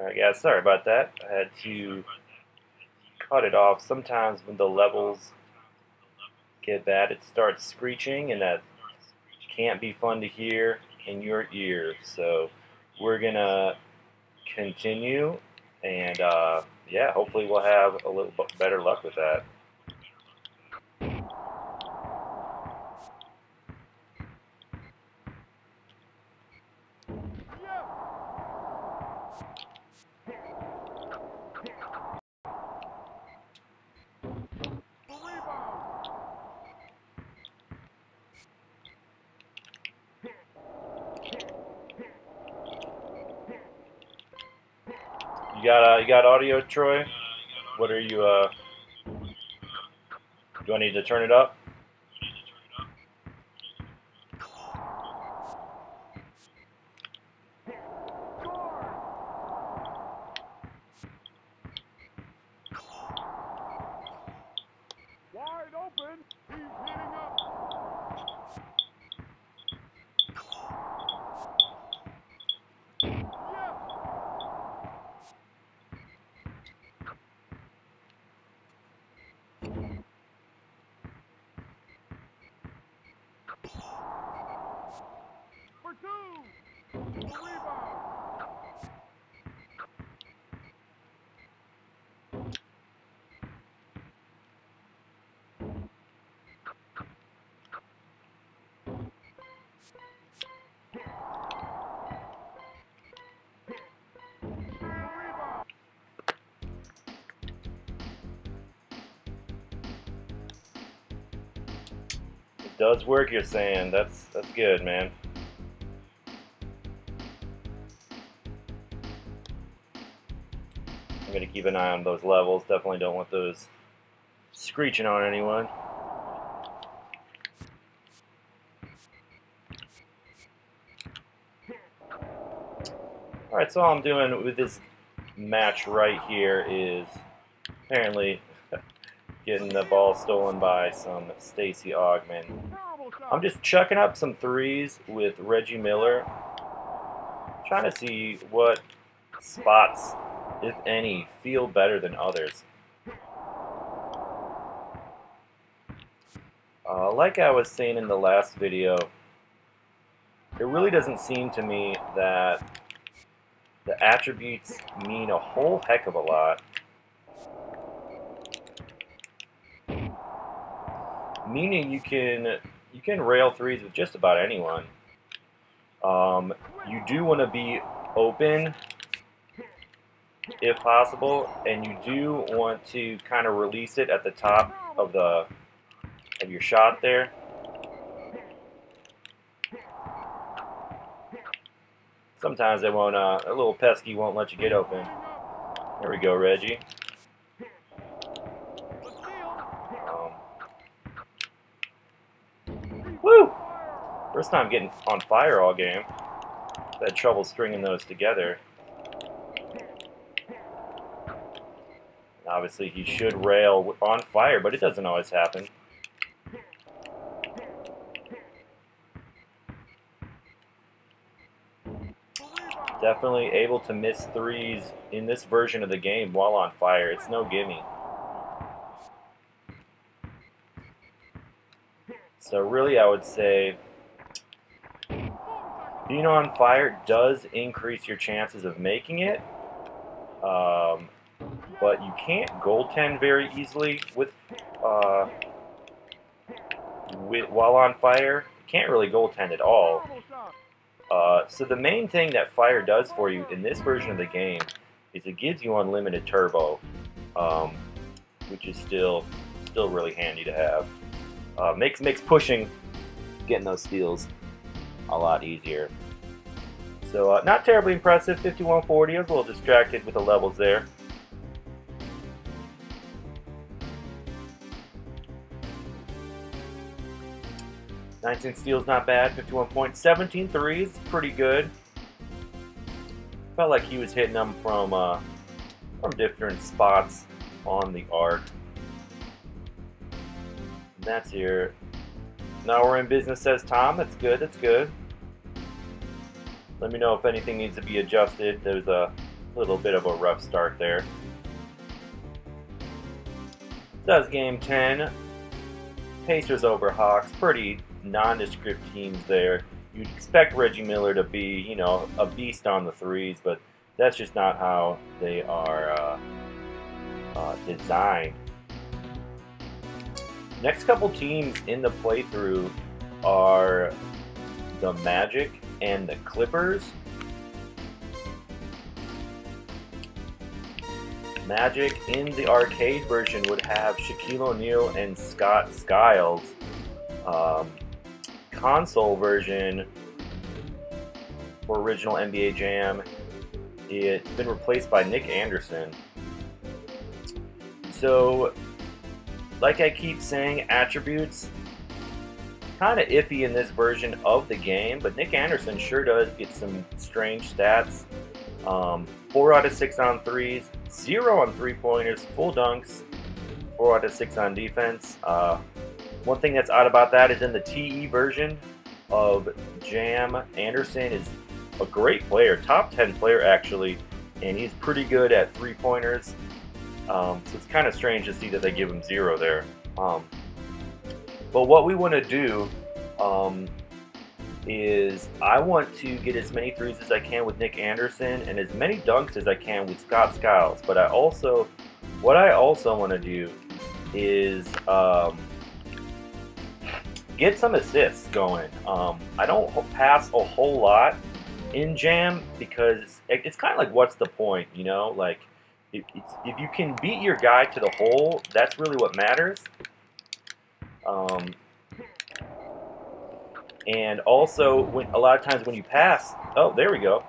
Alright guys, sorry about that. I had to cut it off. Sometimes when the levels get bad, it starts screeching, and that can't be fun to hear in your ears. So we're gonna continue, and yeah, hopefully we'll have a little bit better luck with that. You got audio, Troy? What are you do I need to turn it up? Wide open. He's heating up. For two. Rebound. It does work, you're saying. That's good, man. I'm gonna keep an eye on those levels. Definitely don't want those screeching on anyone. Alright, so all I'm doing with this match right here is apparently getting the ball stolen by some Stacey Augman. I'm just chucking up some threes with Reggie Miller, trying to see what spots, if any, feel better than others. Like I was saying in the last video, it really doesn't seem to me that the attributes mean a whole heck of a lot. Meaning you can rail threes with just about anyone. You do want to be open if possible, and you do want to kind of release it at the top of your shot there. Sometimes they won't. A little pesky won't let you get open. There we go, Reggie. Woo! First time getting on fire all game. Had trouble stringing those together. Obviously, he should rail on fire, but it doesn't always happen. Definitely able to miss threes in this version of the game while on fire. It's no gimme. So really, I would say being on fire does increase your chances of making it, but you can't goaltend very easily while on fire. You can't really goaltend at all. So the main thing that fire does for you in this version of the game is it gives you unlimited turbo, which is still really handy to have. Makes pushing, getting those steals, a lot easier. So not terribly impressive, 5140. I was a little distracted with the levels there. "19 steals, not bad. 51 points. 17 threes, pretty good. Felt like he was hitting them from different spots on the arc. And that's here. Now we're in business, says Tom. That's good. That's good. Let me know if anything needs to be adjusted. There's a A little bit of a rough start there. Does game 10. Pacers over Hawks. Pretty nondescript teams there. You'd expect Reggie Miller to be, you know, a beast on the threes, but that's just not how they are designed. Next couple teams in the playthrough are the Magic and the Clippers. Magic in the arcade version would have Shaquille O'Neal and Scott Skiles. Console version for original NBA Jam, it's been replaced by Nick Anderson. So, like I keep saying, attributes kind of iffy in this version of the game, but Nick Anderson sure does get some strange stats. 4 out of 6 on threes, 0 on three-pointers, full dunks, 4 out of 6 on defense. One thing that's odd about that is in the TE version of Jam, Anderson is a great player, top 10 player actually, and he's pretty good at three-pointers. So it's kind of strange to see that they give him 0 there. But what we want to do is I want to get as many threes as I can with Nick Anderson and as many dunks as I can with Scott Skiles. But what I also want to do is get some assists going. I don't pass a whole lot in Jam because it's kind of like, what's the point, you know? Like, if you can beat your guy to the hole, that's really what matters. And also, a lot of times when you pass, oh, there we go.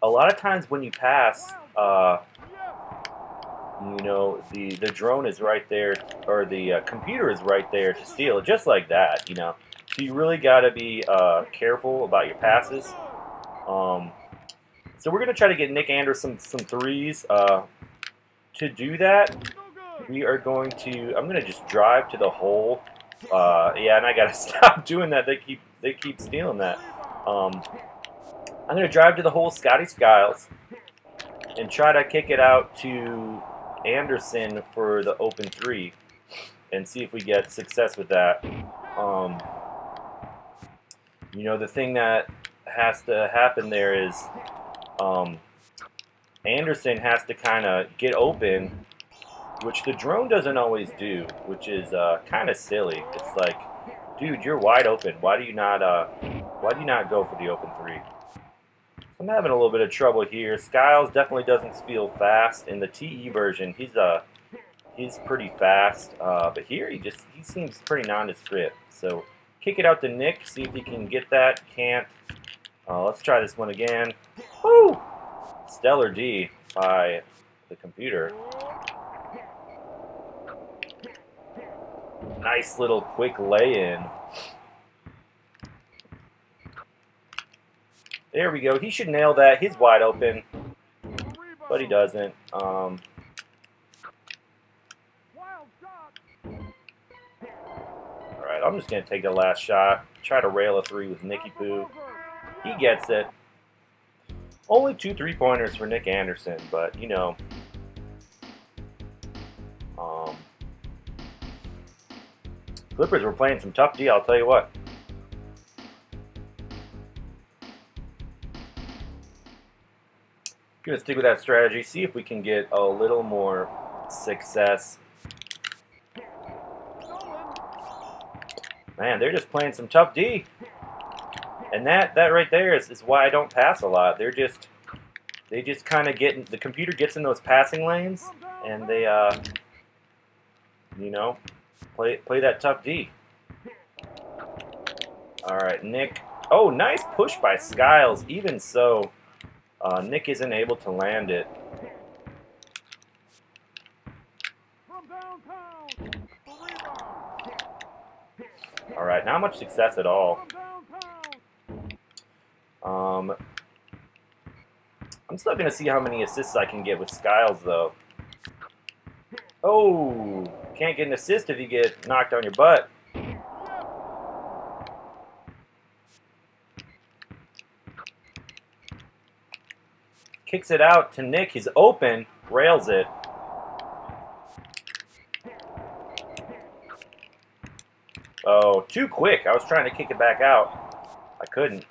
A lot of times when you pass, you know, the drone is right there, or the computer is right there to steal it, just like that, you know. So you really got to be careful about your passes. So we're going to try to get Nick Anderson some threes. To do that, we are going to, I'm going to just drive to the hole. Yeah, and I got to stop doing that. They keep stealing that. I'm going to drive to the hole, Scotty Skiles, and try to kick it out to Anderson for the open 3 and see if we get success with that. You know, the thing that has to happen there is Anderson has to kind of get open, which the drone doesn't always do, which is kind of silly. It's like, dude, you're wide open. Why do you not go for the open 3? I'm having a little bit of trouble here. Skiles definitely doesn't feel fast. In the TE version, he's pretty fast, but here he seems pretty nondescript. So kick it out to Nick, see if he can get that. Can't. Let's try this one again. Woo! Stellar D by the computer. Nice little quick lay-in. There we go. He should nail that. He's wide open, but he doesn't. Alright, I'm just going to take the last shot. Try to rail a 3 with Nicky Poo. He gets it. Only 2 3-pointers for Nick Anderson, but, you know. Clippers were playing some tough D, I'll tell you what. Gonna stick with that strategy, see if we can get a little more success. Man, they're just playing some tough D. And that right there is why I don't pass a lot. They just kind of get, the computer gets in those passing lanes, and they, you know, play that tough D. All right, Nick. Oh, nice push by Skiles. Even so, Nick isn't able to land it. All right, not much success at all. I'm still going to see how many assists I can get with Skiles, though. Oh, can't get an assist if you get knocked on your butt. kicks it out to Nick. He's open, rails it. Oh, too quick. I was trying to kick it back out. I couldn't.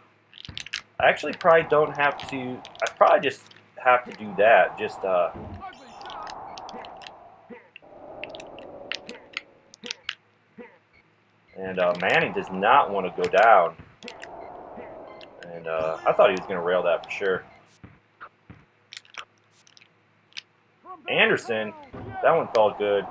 I actually probably don't have to. I probably just have to do that. Just and Manning does not want to go down. And I thought he was going to rail that for sure. Anderson, that one felt good.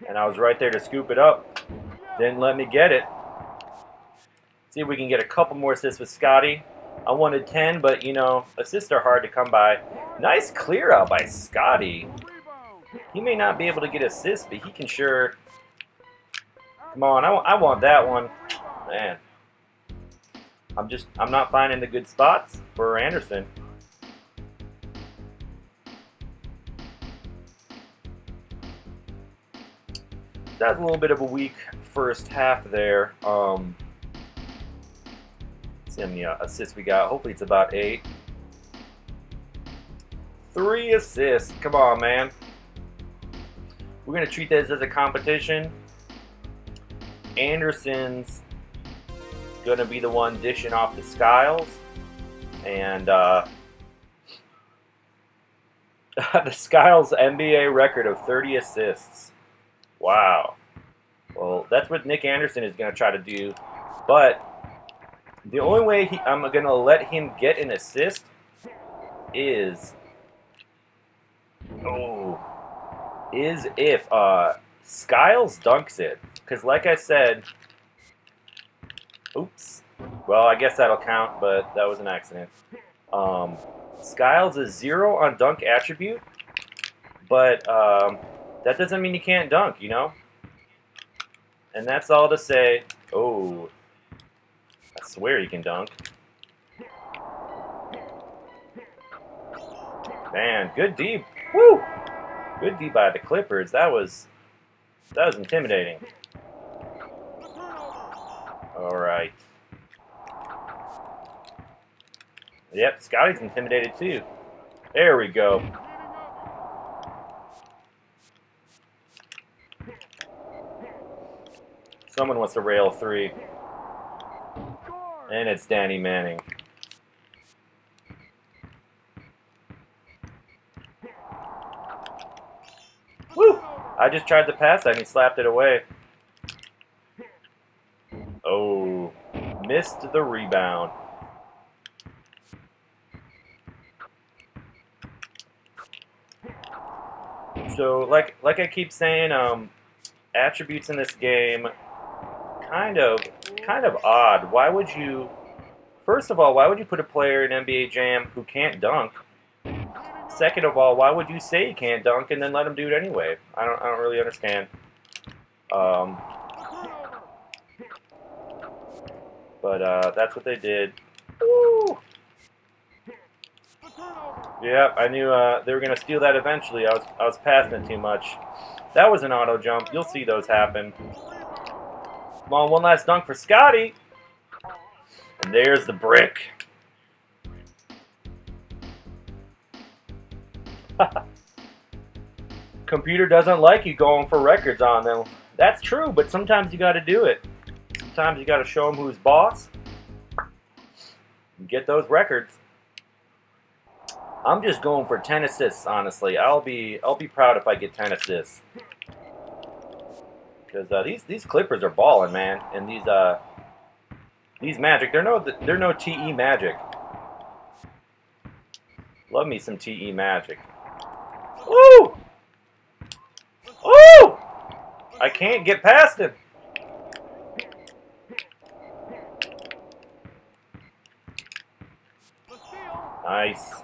And I was right there to scoop it up. Didn't let me get it. See if we can get a couple more assists with Scotty. I wanted 10, but, you know, assists are hard to come by. Nice clear out by Scotty. He may not be able to get assists, but he can sure. Come on, I want that one. Man. I'm not finding the good spots for Anderson. That's a little bit of a weak first half there. Let's see how many assists we got. Hopefully it's about 8. 3 assists. Come on, man. We're going to treat this as a competition. Anderson's going to be the one dishing off the Skiles. And the Skiles NBA record of 30 assists. Wow. Well, that's what Nick Anderson is going to try to do. But the only way I'm going to let him get an assist is if Skiles dunks it. Because like I said, oops. Well, I guess that'll count, but that was an accident. Skiles is 0 on dunk attribute, but that doesn't mean you can't dunk, you know? And that's all to say, oh, I swear you can dunk. Man, good D. Woo! Good D by the Clippers. That was intimidating. All right. Yep, Scotty's intimidated too. There we go. Someone wants to rail 3. And it's Danny Manning. Woo! I just tried to pass that and he slapped it away. Oh, missed the rebound. So, like I keep saying, attributes in this game, kind of odd. Why would you? First of all, why would you put a player in NBA Jam who can't dunk? Second of all, why would you say he can't dunk and then let him do it anyway? I don't really understand. But that's what they did. Woo! Yeah, I knew they were gonna steal that eventually. I was passing it too much. That was an auto jump. You'll see those happen. Come on, one last dunk for Scotty. And there's the brick. Computer doesn't like you going for records on them. That's true, but sometimes you got to do it. Sometimes you got to show them who's boss. And get those records. I'm just going for 10 assists, honestly. I'll be proud if I get 10 assists. Because these Clippers are balling, man. And these Magic, they're no TE Magic. Love me some TE Magic. Woo! Woo! I can't get past him. Nice.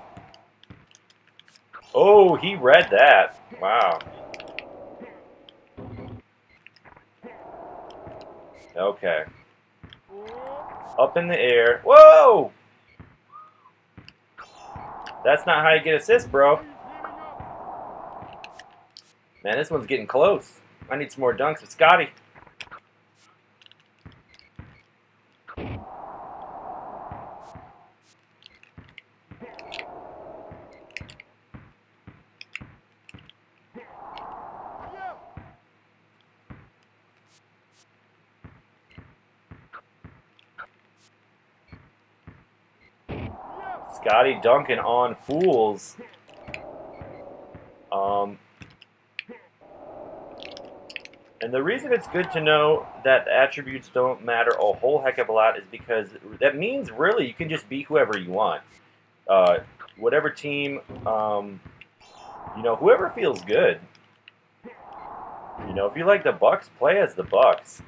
Oh, he read that. Wow. Okay. Up in the air. Whoa! That's not how you get assists, bro. Man, this one's getting close. I need some more dunks with Scotty. Scotty dunking on fools. And the reason it's good to know that the attributes don't matter a whole heck of a lot is because that means really you can just be whoever you want. Whatever team, you know, whoever feels good. You know, if you like the Bucks, play as the Bucks.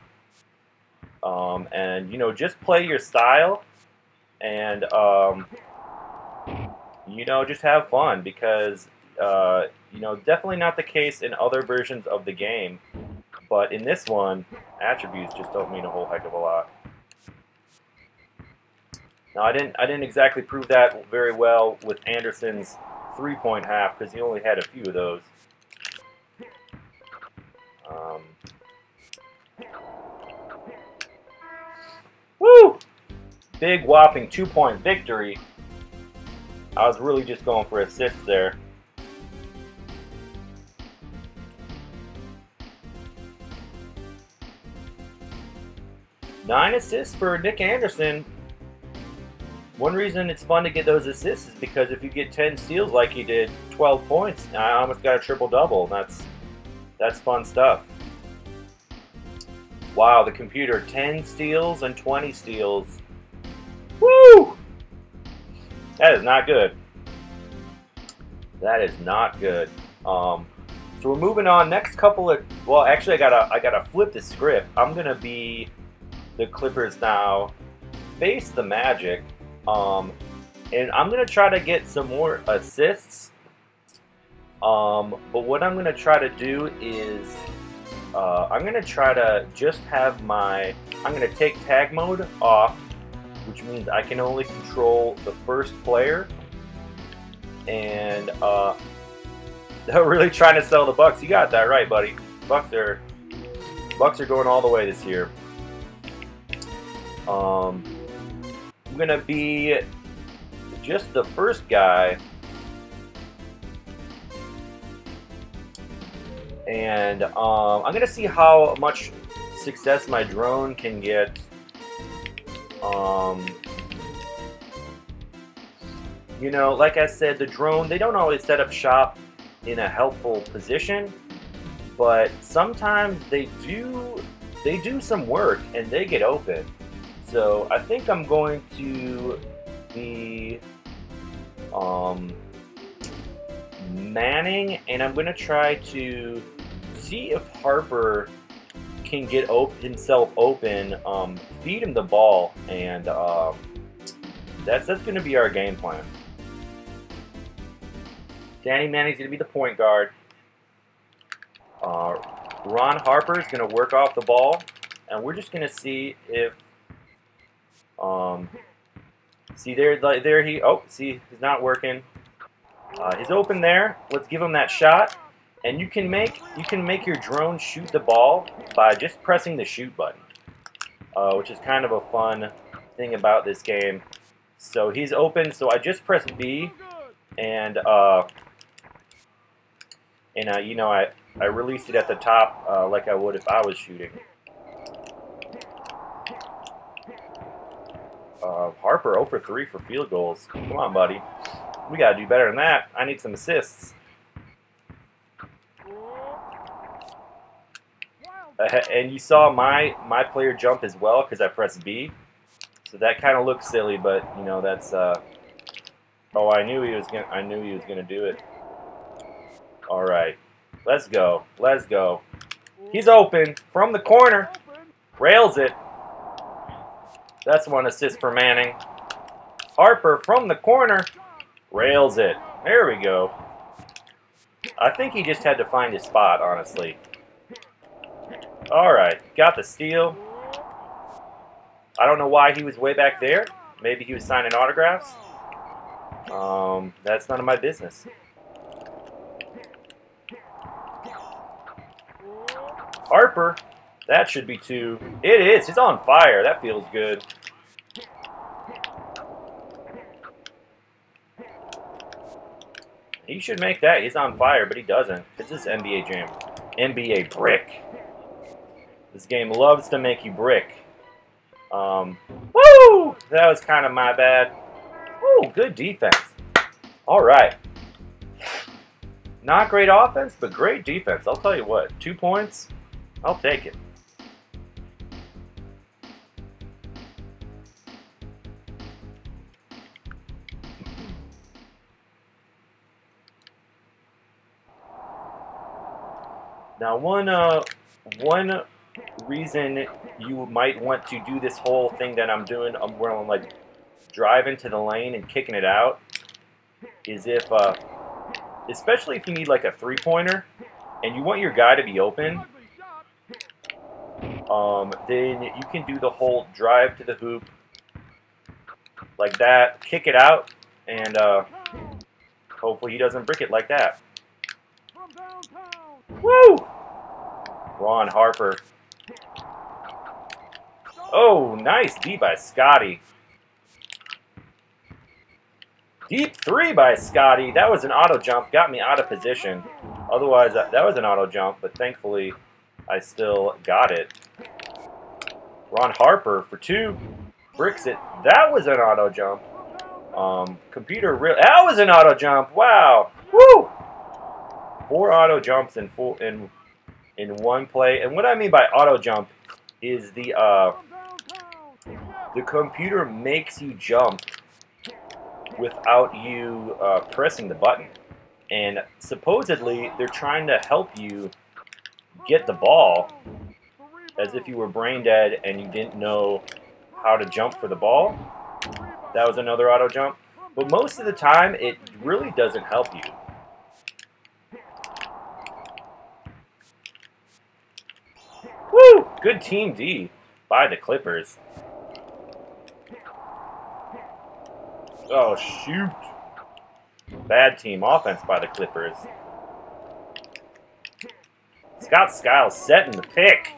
And, you know, just play your style and, you know, just have fun because, you know, definitely not the case in other versions of the game. But in this one, attributes just don't mean a whole heck of a lot. Now, I didn't exactly prove that very well with Anderson's three-point half because he only had a few of those. Woo! Big whopping 2-point victory. I was really just going for assists there. Nine assists for Nick Anderson. One reason it's fun to get those assists is because if you get 10 steals like he did, 12 points, I almost got a triple-double. That's fun stuff. Wow, the computer, 10 steals and 20 steals. Woo! That is not good. That is not good. So we're moving on. Next couple of, well, actually, I gotta flip the script. I'm gonna be the Clippers now, face the Magic, and I'm gonna try to get some more assists. But what I'm gonna try to do is, I'm gonna try to just have I'm gonna take tag mode off, which means I can only control the first player. And they're really trying to sell the Bucks. You got that right, buddy. Bucks are going all the way this year. I'm gonna be just the first guy, and I'm gonna see how much success my drone can get. You know, like I said, the drone, they don't always set up shop in a helpful position, but sometimes they do some work and they get open. So I think I'm going to be manning, and I'm going to try to see if Harper can get himself open, feed him the ball, and that's going to be our game plan. Danny Manning's going to be the point guard. Ron Harper is going to work off the ball, and we're just going to see if see there he see he's not working. He's open there. Let's give him that shot, and you can make your drone shoot the ball by just pressing the shoot button, which is kind of a fun thing about this game. So he's open. So I just press B, and you know, I released it at the top like I would if I was shooting. Harper 0 for 3 for field goals. Come on, buddy. We got to do better than that. I need some assists. And you saw my player jump as well because I pressed B. So that kind of looks silly, but you know that's. Oh, I knew he was gonna do it. All right, let's go. Let's go. He's open from the corner. Rails it. That's one assist for Manning. Harper from the corner. Rails it. There we go. I think he just had to find his spot, honestly. All right, got the steal. I don't know why he was way back there. Maybe he was signing autographs. That's none of my business. Harper, that should be 2. It is. He's on fire. That feels good. He should make that. He's on fire, but he doesn't. This is NBA Jam. NBA brick. This game loves to make you brick. Woo! That was kind of my bad. Oh, good defense. All right. Not great offense, but great defense. I'll tell you what, 2 points, I'll take it. Now, one reason you might want to do this whole thing that I'm doing, where I'm like driving to the lane and kicking it out, is if, especially if you need like a 3-pointer and you want your guy to be open, then you can do the whole drive to the hoop like that, kick it out, and hopefully he doesn't brick it like that. Woo! Ron Harper. Oh, nice D by Scotty. Deep 3 by Scotty. That was an auto jump. Got me out of position. Otherwise, that was an auto jump, but thankfully, I still got it. Ron Harper for 2. Bricks it. That was an auto jump. That was an auto jump. Wow. Woo! 4 auto jumps in one play. And what I mean by auto jump is the computer makes you jump without you pressing the button. And supposedly they're trying to help you get the ball as if you were brain dead and you didn't know how to jump for the ball. That was another auto jump. But most of the time it really doesn't help you. Woo! Good team D by the Clippers. Oh, shoot. Bad team offense by the Clippers. Scott Skiles setting the pick.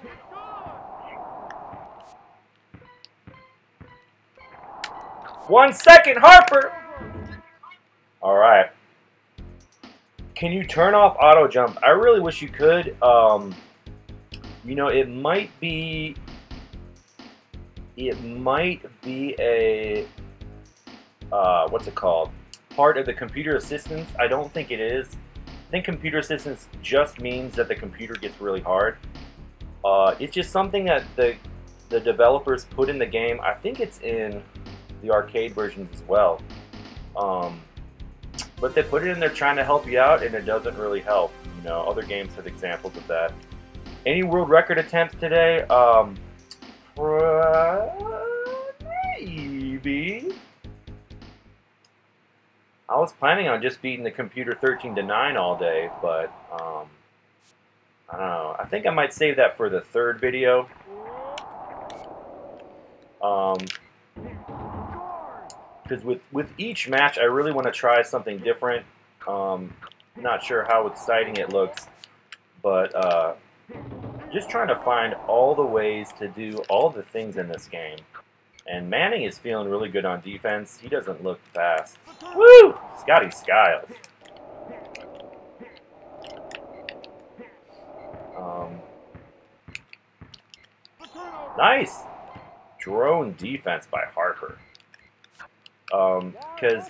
One second, Harper. All right. Can you turn off auto jump? I really wish you could. You know, it might be a what's it called? Part of the computer assistance. I don't think it is. I think computer assistance just means that the computer gets really hard. It's just something that the developers put in the game. I think it's in the arcade versions as well. But they put it in there trying to help you out, and it doesn't really help. You know, other games have examples of that. Any world record attempts today? Maybe. I was planning on just beating the computer 13-9 all day, but I don't know. I think I might save that for the third video. Because with each match, I really want to try something different. Not sure how exciting it looks, but just trying to find all the ways to do all the things in this game. And Manning is feeling really good on defense. He doesn't look fast. Woo! Scotty Skiles. Nice drone defense by Harper. Because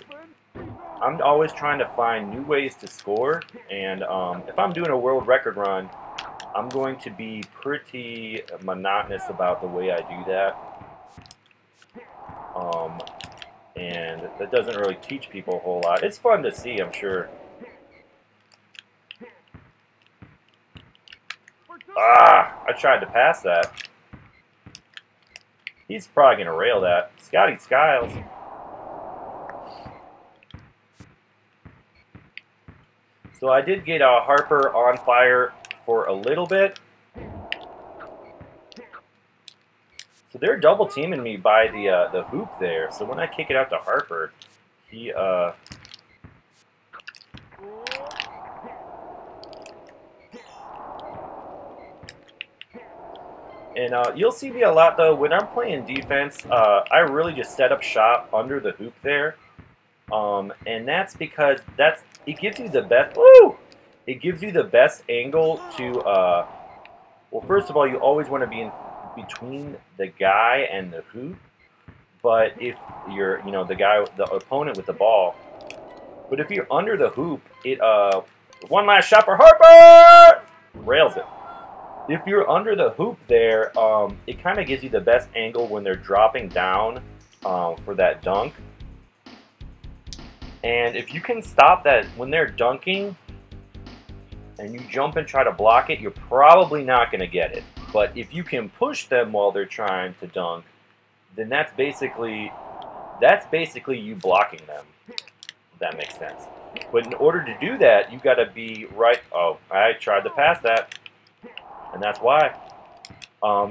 I'm always trying to find new ways to score, and if I'm doing a world record run, I'm going to be pretty monotonous about the way I do that. And that doesn't really teach people a whole lot. It's fun to see, I'm sure. Ah! I tried to pass that. He's probably going to rail that. Scotty Skiles. So I did get Harper on fire for a little bit. So they're double teaming me by the hoop there. So when I kick it out to Harper, he and you'll see me a lot though when I'm playing defense. I really just set up shop under the hoop there, and that's because it gives you the best. Woo! It gives you the best angle to. Well, first of all, you always want to be in between the guy and the hoop, But if you're, the opponent with the ball, but if you're under the hoop, it one last shot for Harper, rails it. If you're under the hoop there, it kind of gives you the best angle when they're dropping down for that dunk. And if you can stop that when they're dunking and you jump and try to block it, you're probably not going to get it. But if you can push them while they're trying to dunk, then that's basically you blocking them. If that makes sense. But in order to do that, you got to be right. Oh, I tried to pass that, and that's why.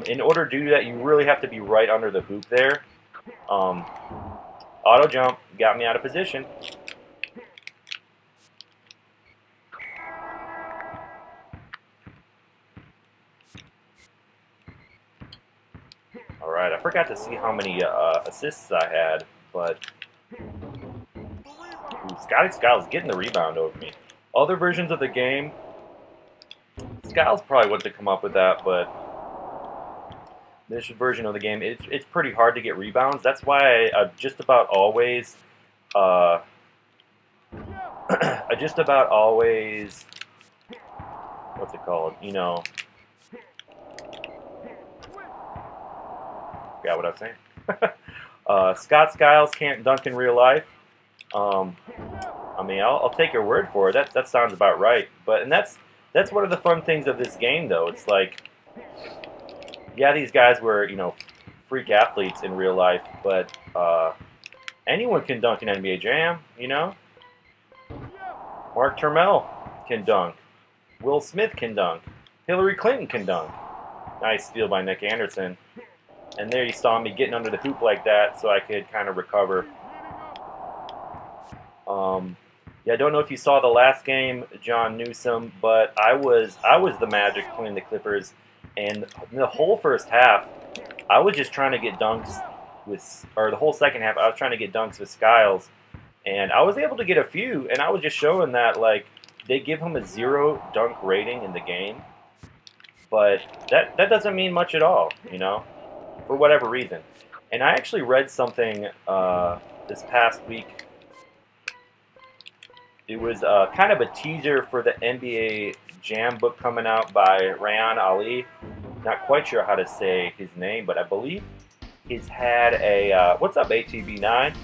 In order to do that, you really have to be right under the hoop there. Auto jump got me out of position. All right, I forgot to see how many assists I had, but Scotty Skiles getting the rebound over me. Other versions of the game, Skiles probably wouldn't have come up with that, but this version of the game, it's pretty hard to get rebounds. That's why I just about always, what's it called? Forgot what I was saying. Scott Skiles can't dunk in real life. I mean, I'll take your word for it. That sounds about right. And that's one of the fun things of this game, though. It's like, yeah, these guys were freak athletes in real life, but anyone can dunk in NBA Jam. Mark Turmell can dunk. Will Smith can dunk. Hillary Clinton can dunk. Nice steal by Nick Anderson. And there you saw me getting under the hoop like that so I could kind of recover. Yeah, I don't know if you saw the last game, John Newsom, but I was the Magic playing the Clippers, and the whole first half, I was just trying to get dunks or the whole second half, I was trying to get dunks with Skiles, and I was able to get a few, and I was just showing that, like, they give him a 0 dunk rating in the game, but that doesn't mean much at all, for whatever reason. And I actually read something this past week. It was kind of a teaser for the NBA Jam book coming out by Rayan Ali. Not quite sure how to say his name, but I believe he's had a... what's up, ATB9?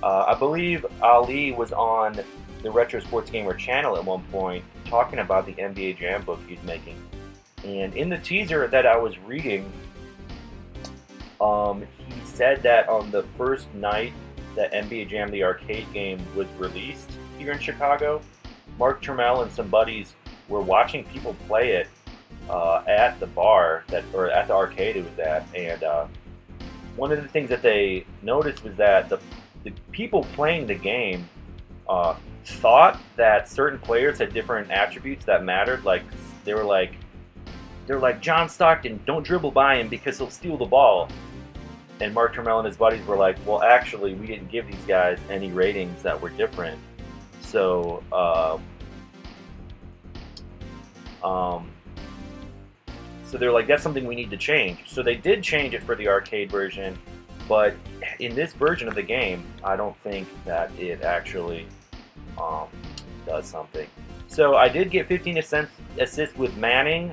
I believe Ali was on the Retro Sports Gamer channel at one point talking about the NBA Jam book he's making. And in the teaser that I was reading, he said that on the first night that NBA Jam, the arcade game, was released here in Chicago, Mark Turmell and some buddies were watching people play it at the bar or at the arcade it was at, and one of the things that they noticed was that the people playing the game thought that certain players had different attributes that mattered. Like they were like John Stockton, don't dribble by him because he'll steal the ball. And Mark Turmell and his buddies were like, well, actually, we didn't give these guys any ratings that were different. So, so they're like, that's something we need to change. So they did change it for the arcade version, but in this version of the game, I don't think that it actually does something. So I did get 15 assists with Manning.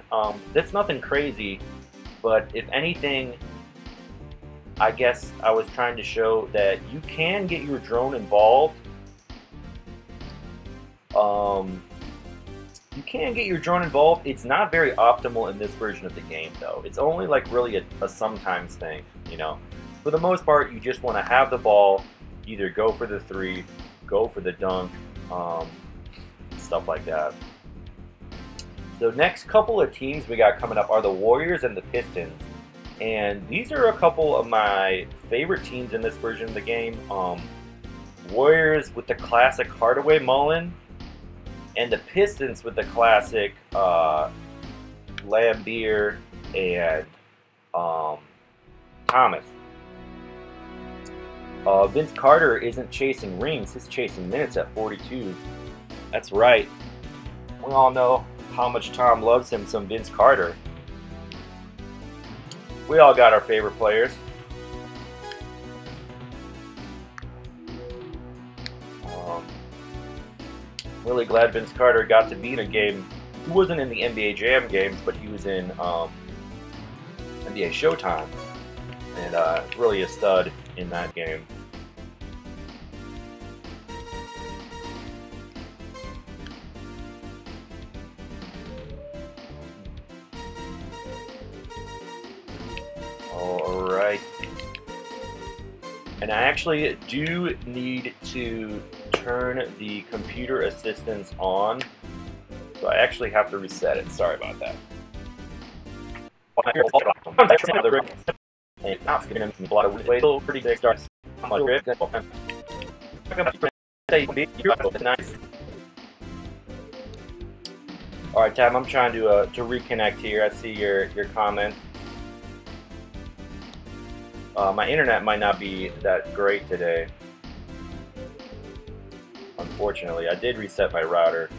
That's nothing crazy, but if anything, I guess I was trying to show that you can get your drone involved. You can get your drone involved. It's not very optimal in this version of the game, though. It's only like really a sometimes thing, For the most part, you just want to have the ball, either go for the 3, go for the dunk, stuff like that. So next couple of teams we got coming up are the Warriors and the Pistons. And these are a couple of my favorite teams in this version of the game. Warriors with the classic Hardaway Mullen, and the Pistons with the classic Lambeer and Thomas. Vince Carter isn't chasing rings, he's chasing minutes at 42. That's right. We all know how much Tom loves him some Vince Carter. We all got our favorite players. really glad Vince Carter got to be in a game. He wasn't in the NBA Jam games, but he was in NBA Showtime, and really a stud in that game. Alright. And I actually do need to turn the computer assistance on, so I actually have to reset it. Sorry about that. Alright, Tab, I'm trying to reconnect here. I see your comment. My internet might not be that great today. Unfortunately, I did reset my router.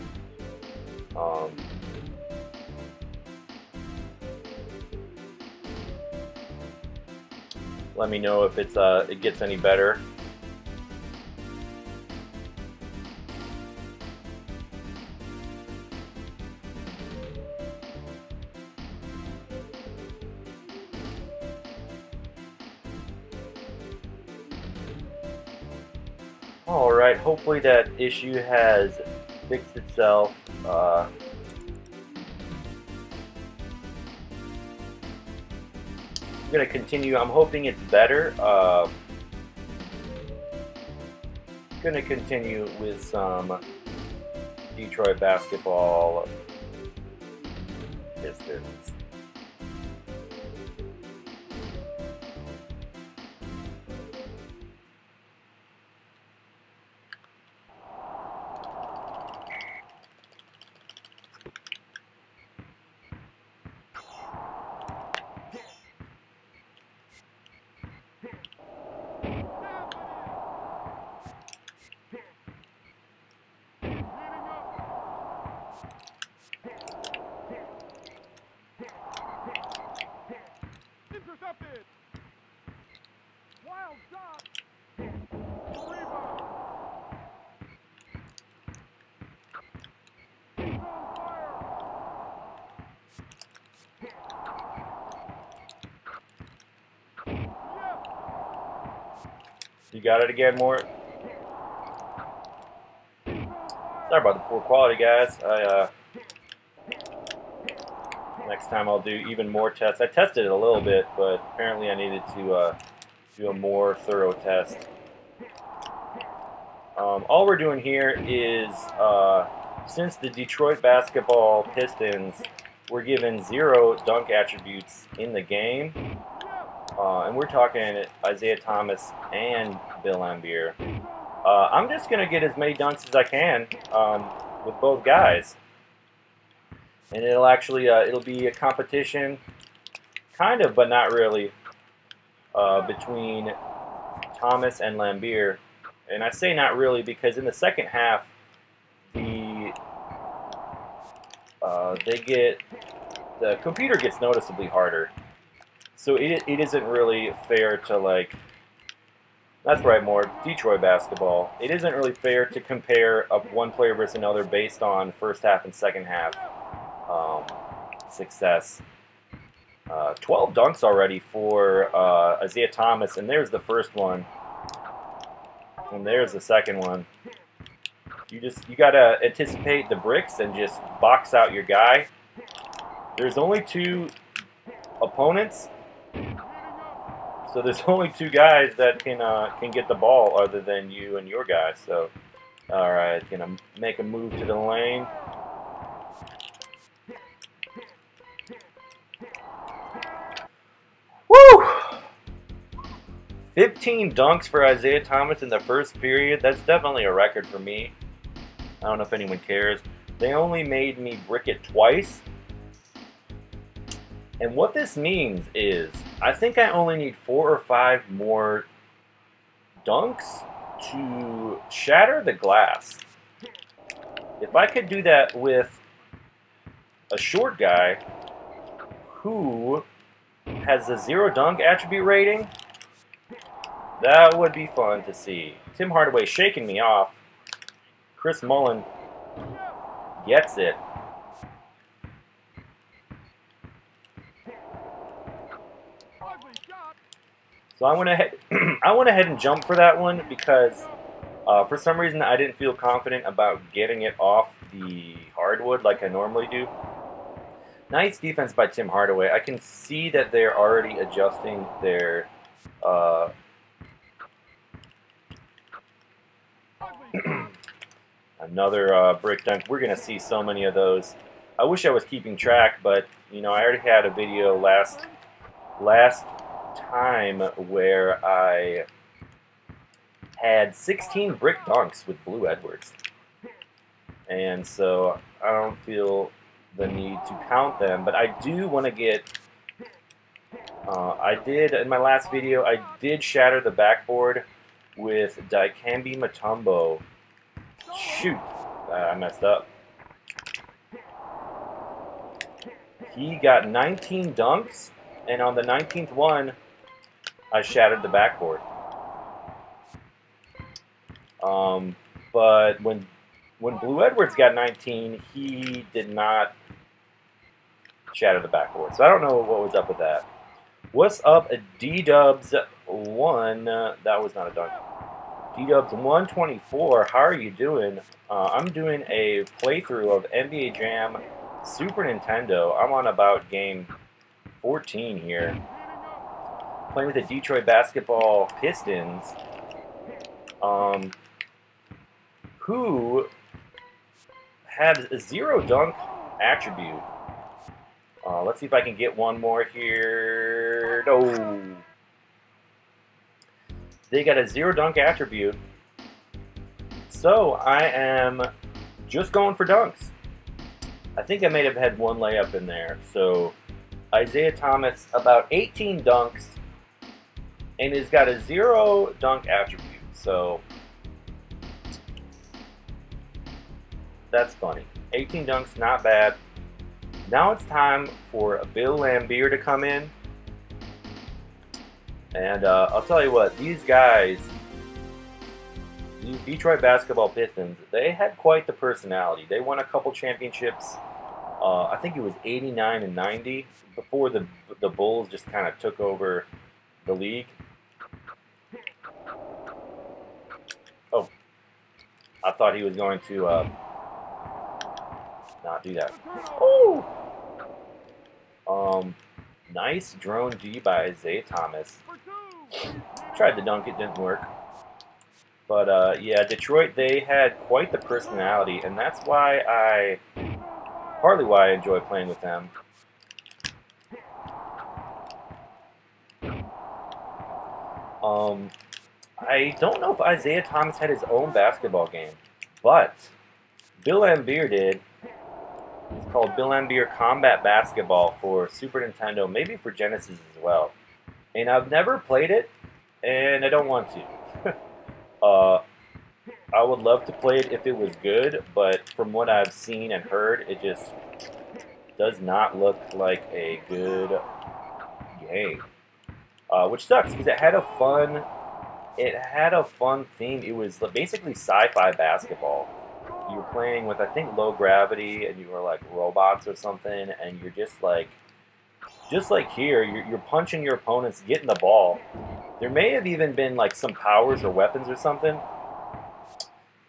Let me know if it gets any better. Alright, hopefully that issue has fixed itself. I'm going to continue. I'm hoping it's better. Going to continue with some Detroit basketball Pistons. Intercepted. Wild shot. Rebound. He's on fire. Yes. You got it again, Mort? Sorry about the poor quality, guys. Next time I'll do even more tests. I tested it a little bit, but apparently I needed to do a more thorough test. All we're doing here is, since the Detroit basketball Pistons were given 0 dunk attributes in the game, and we're talking Isaiah Thomas and Bill Laimbeer, I'm just going to get as many dunks as I can with both guys. And it'll actually, it'll be a competition, kind of, but not really, between Thomas and Laimbeer. And I say not really because in the second half, the computer gets noticeably harder. So it isn't really fair to, like, that's right, more Detroit basketball. It isn't really fair to compare one player versus another based on first half and second half success. 12 dunks already for Isaiah Thomas, and there's the first one, and there's the second one. You gotta anticipate the bricks and just box out your guy. There's only 2 opponents, so there's only 2 guys that can get the ball other than you and your guy. So, all right, gonna make a move to the lane. Woo! 15 dunks for Isaiah Thomas in the first period. That's definitely a record for me. I don't know if anyone cares. They only made me brick it twice. And what this means is, I think I only need 4 or 5 more dunks to shatter the glass. If I could do that with a short guy who has a 0 dunk attribute rating, that would be fun to see. Tim Hardaway shaking me off. Chris Mullen Gets it. Ugly shot. So I went ahead. I went ahead and jumped for that one because for some reason I didn't feel confident about getting it off the hardwood like I normally do. Nice defense by Tim Hardaway. I can see that they're already adjusting their another brick dunk. We're going to see so many of those. I wish I was keeping track, but you know I already had a video last time where I had 16 brick dunks with Blue Edwards, and so I don't feel the need to count them. But I do want to get. I did in my last video. I did shatter the backboard with Dikembe Mutombo. Shoot, I messed up. He got 19 dunks, and on the 19th one, I shattered the backboard. But when Blue Edwards got 19, he did not shatter the backboard. So I don't know what was up with that. What's up, D-Dubs 1? That was not a dunk. D-Dubs 124. How are you doing? I'm doing a playthrough of NBA Jam Super Nintendo. I'm on about game 14 here. Playing with the Detroit basketball Pistons. Who had a 0 dunk attribute. Let's see if I can get one more here. No. They got a 0 dunk attribute. So I am just going for dunks. I think I may have had one layup in there. So Isaiah Thomas, about 18 dunks, and he's got a 0 dunk attribute. So that's funny. 18 dunks, not bad. Now it's time for Bill Laimbeer to come in. And I'll tell you what, these guys, these Detroit basketball Pistons, they had quite the personality. They won a couple championships. I think it was 89 and 90 before the Bulls just kind of took over the league. Oh, I thought he was going to not do that. Oh! Nice drone D by Isaiah Thomas. Tried to dunk, it didn't work. But yeah, Detroit, they had quite the personality, and that's why partly why I enjoy playing with them. I don't know if Isaiah Thomas had his own basketball game, but Bill Laimbeer did. It's called Bill Laimbeer Combat Basketball for Super Nintendo, maybe for Genesis as well. And I've never played it, and I don't want to. I would love to play it if it was good, but from what I've seen and heard, it just does not look like a good game. Which sucks, because it had a fun theme. It was basically sci-fi basketball. You were playing with, I think, low gravity, and you were like robots or something, and you're just like here, you're punching your opponents, getting the ball. There may have even been like some powers or weapons or something,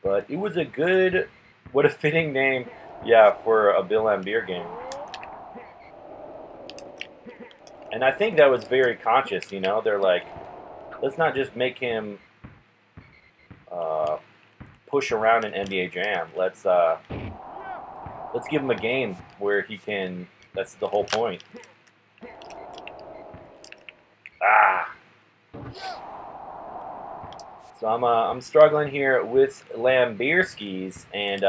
but it was a good, what a fitting name, yeah, for a Bill Laimbeer game. And I think that was very conscious, you know. They're like, let's not just make him push around in NBA Jam. Let's give him a game where he can. That's the whole point. Ah. So I'm struggling here with Laimbeerskis, and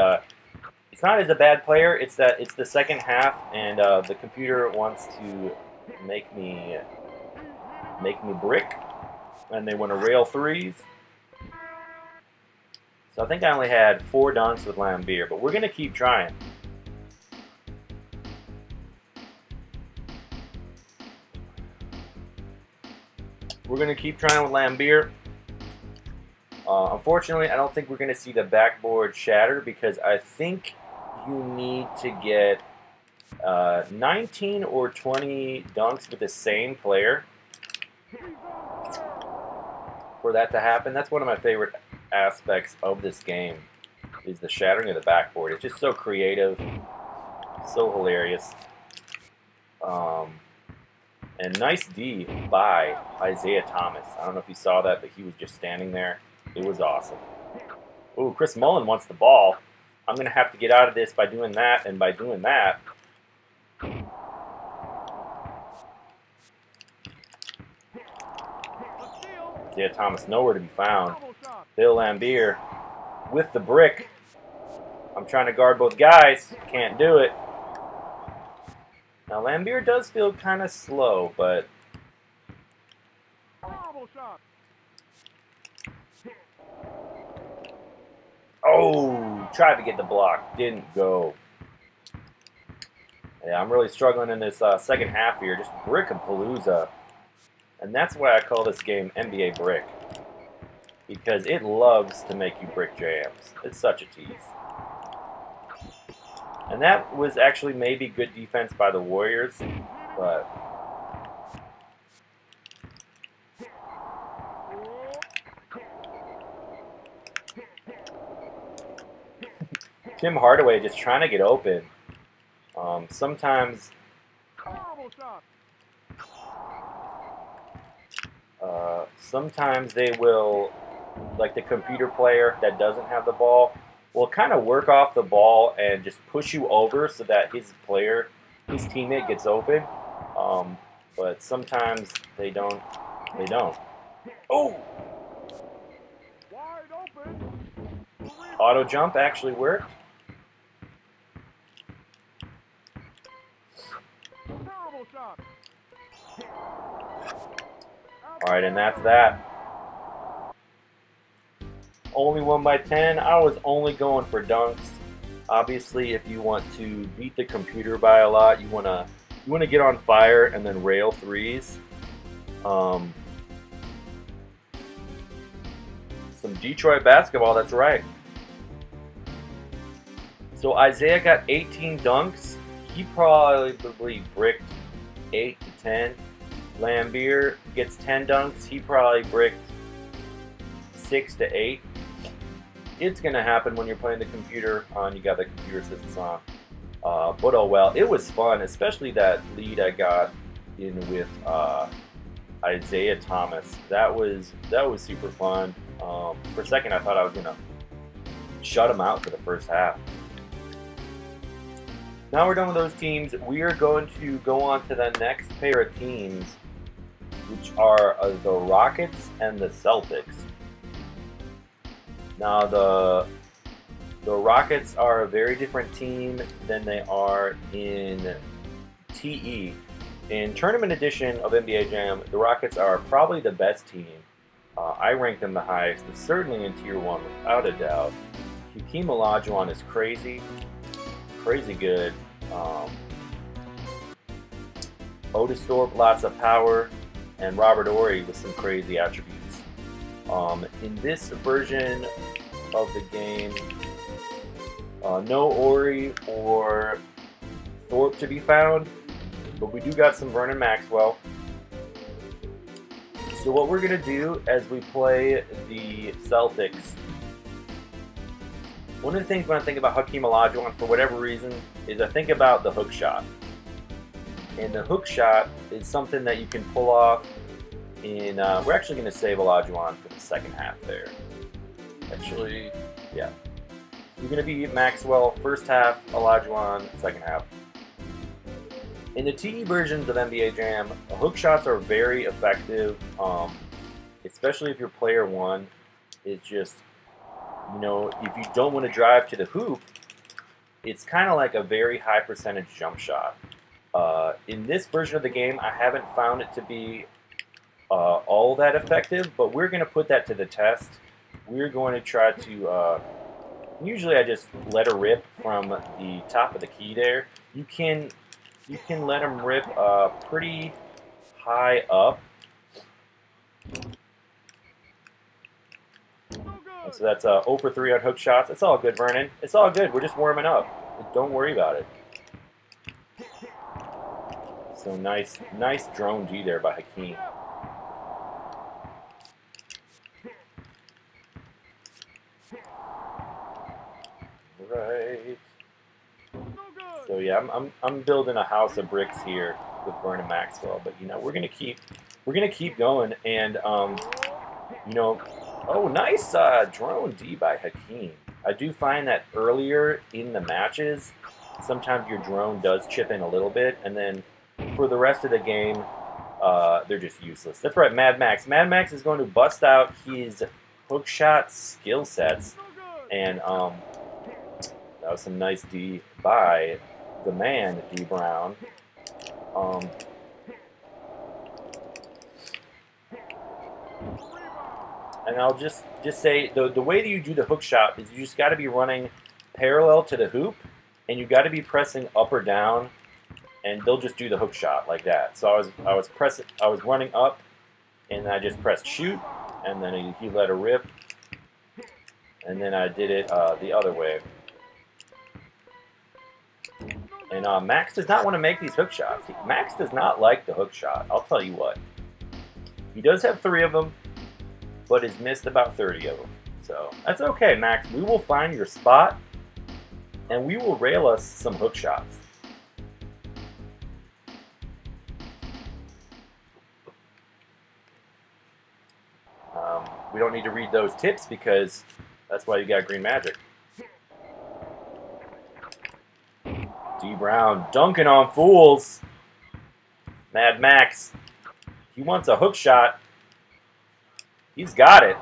it's not as a bad player. It's that it's the second half, and the computer wants to make me brick, and they want to rail threes. So I think I only had 4 dunks with Laimbeer, but we're gonna keep trying. We're gonna keep trying with Laimbeer. Unfortunately, I don't think we're going to see the backboard shatter because I think you need to get 19 or 20 dunks with the same player for that to happen. That's one of my favorite aspects of this game, is the shattering of the backboard. It's just so creative, so hilarious. And nice D by Isaiah Thomas. I don't know if you saw that, but he was just standing there. It was awesome. Ooh, Chris Mullen wants the ball. I'm going to have to get out of this by doing that, and by doing that. Isaiah Thomas nowhere to be found. Bill Lambier with the brick. I'm trying to guard both guys. Can't do it. Now, Lambier does feel kind of slow, but... Oh, tried to get the block. Didn't go. Yeah, I'm really struggling in this second half here. Just brick-a-palooza. And that's why I call this game NBA Brick. Because it loves to make you brick jams. It's such a tease. And that was actually maybe good defense by the Warriors, but... Tim Hardaway just trying to get open. Sometimes they will, like the computer player that doesn't have the ball, will kind of work off the ball and just push you over so that his teammate gets open. But sometimes they don't. Oh! Auto jump actually worked. Alright, and that's that. Only won by 10. I was only going for dunks. Obviously, if you want to beat the computer by a lot, you wanna get on fire and then rail threes. Some Detroit basketball, that's right. So Isaiah got 18 dunks. He probably bricked 8 to 10. Lambier gets 10 dunks. He probably bricked 6 to 8. It's going to happen when you're playing the computer on. You got the computer assistance on. But oh well, it was fun, especially that lead I got in with Isaiah Thomas. That was super fun. For a second, I thought I was going to shut him out for the first half. Now we're done with those teams. We are going to go on to the next pair of teams, which are the Rockets and the Celtics. Now the Rockets are a very different team than they are in TE. In Tournament Edition of NBA Jam, the Rockets are probably the best team. I rank them the highest, certainly in Tier 1 without a doubt. Hakeem Olajuwon is crazy good. Otis Thorpe, lots of power, and Robert Horry with some crazy attributes. In this version of the game, no Horry or Thorpe to be found, but we do got some Vernon Maxwell. So what we're going to do as we play the Celtics, one of the things when I think about Hakeem Olajuwon, for whatever reason, is I think about the hook shot. And the hook shot is something that you can pull off in... we're actually going to save Olajuwon for the second half there. Actually, yeah. We're going to be Maxwell first half, Olajuwon second half. In the TE versions of NBA Jam, hook shots are very effective, especially if your player one is just... You know, if you don't want to drive to the hoop, it's kind of like a very high percentage jump shot. In this version of the game, I haven't found it to be all that effective, but we're going to put that to the test. We're going to try to... usually I just let her rip from the top of the key there. You can let them rip pretty high up. So that's 0 for 3 on hook shots. It's all good, Vernon. It's all good. We're just warming up. Don't worry about it. So nice drone D there by Hakeem. Right. So yeah, I'm building a house of bricks here with Vernon Maxwell, but you know we're gonna keep going, and you know, oh nice drone D by Hakeem. I do find that earlier in the matches, sometimes your drone does chip in a little bit, and then for the rest of the game, they're just useless. That's right, Mad Max. Mad Max is going to bust out his hookshot skill sets, and that was some nice D by the man, D Brown. And I'll just say the way that you do the hook shot is you just got to be running parallel to the hoop, and you got to be pressing up or down, and they'll just do the hook shot like that. So I was running up, and I just pressed shoot, and then he let her rip, and then I did it the other way. And Max does not want to make these hook shots. Max does not like the hook shot. I'll tell you what. He does have 3 of them, but has missed about 30 of them. So that's okay, Max. We will find your spot, and we will rail us some hook shots. We don't need to read those tips because that's why you got green magic. D Brown dunking on fools. Mad Max. He wants a hook shot. He's got it.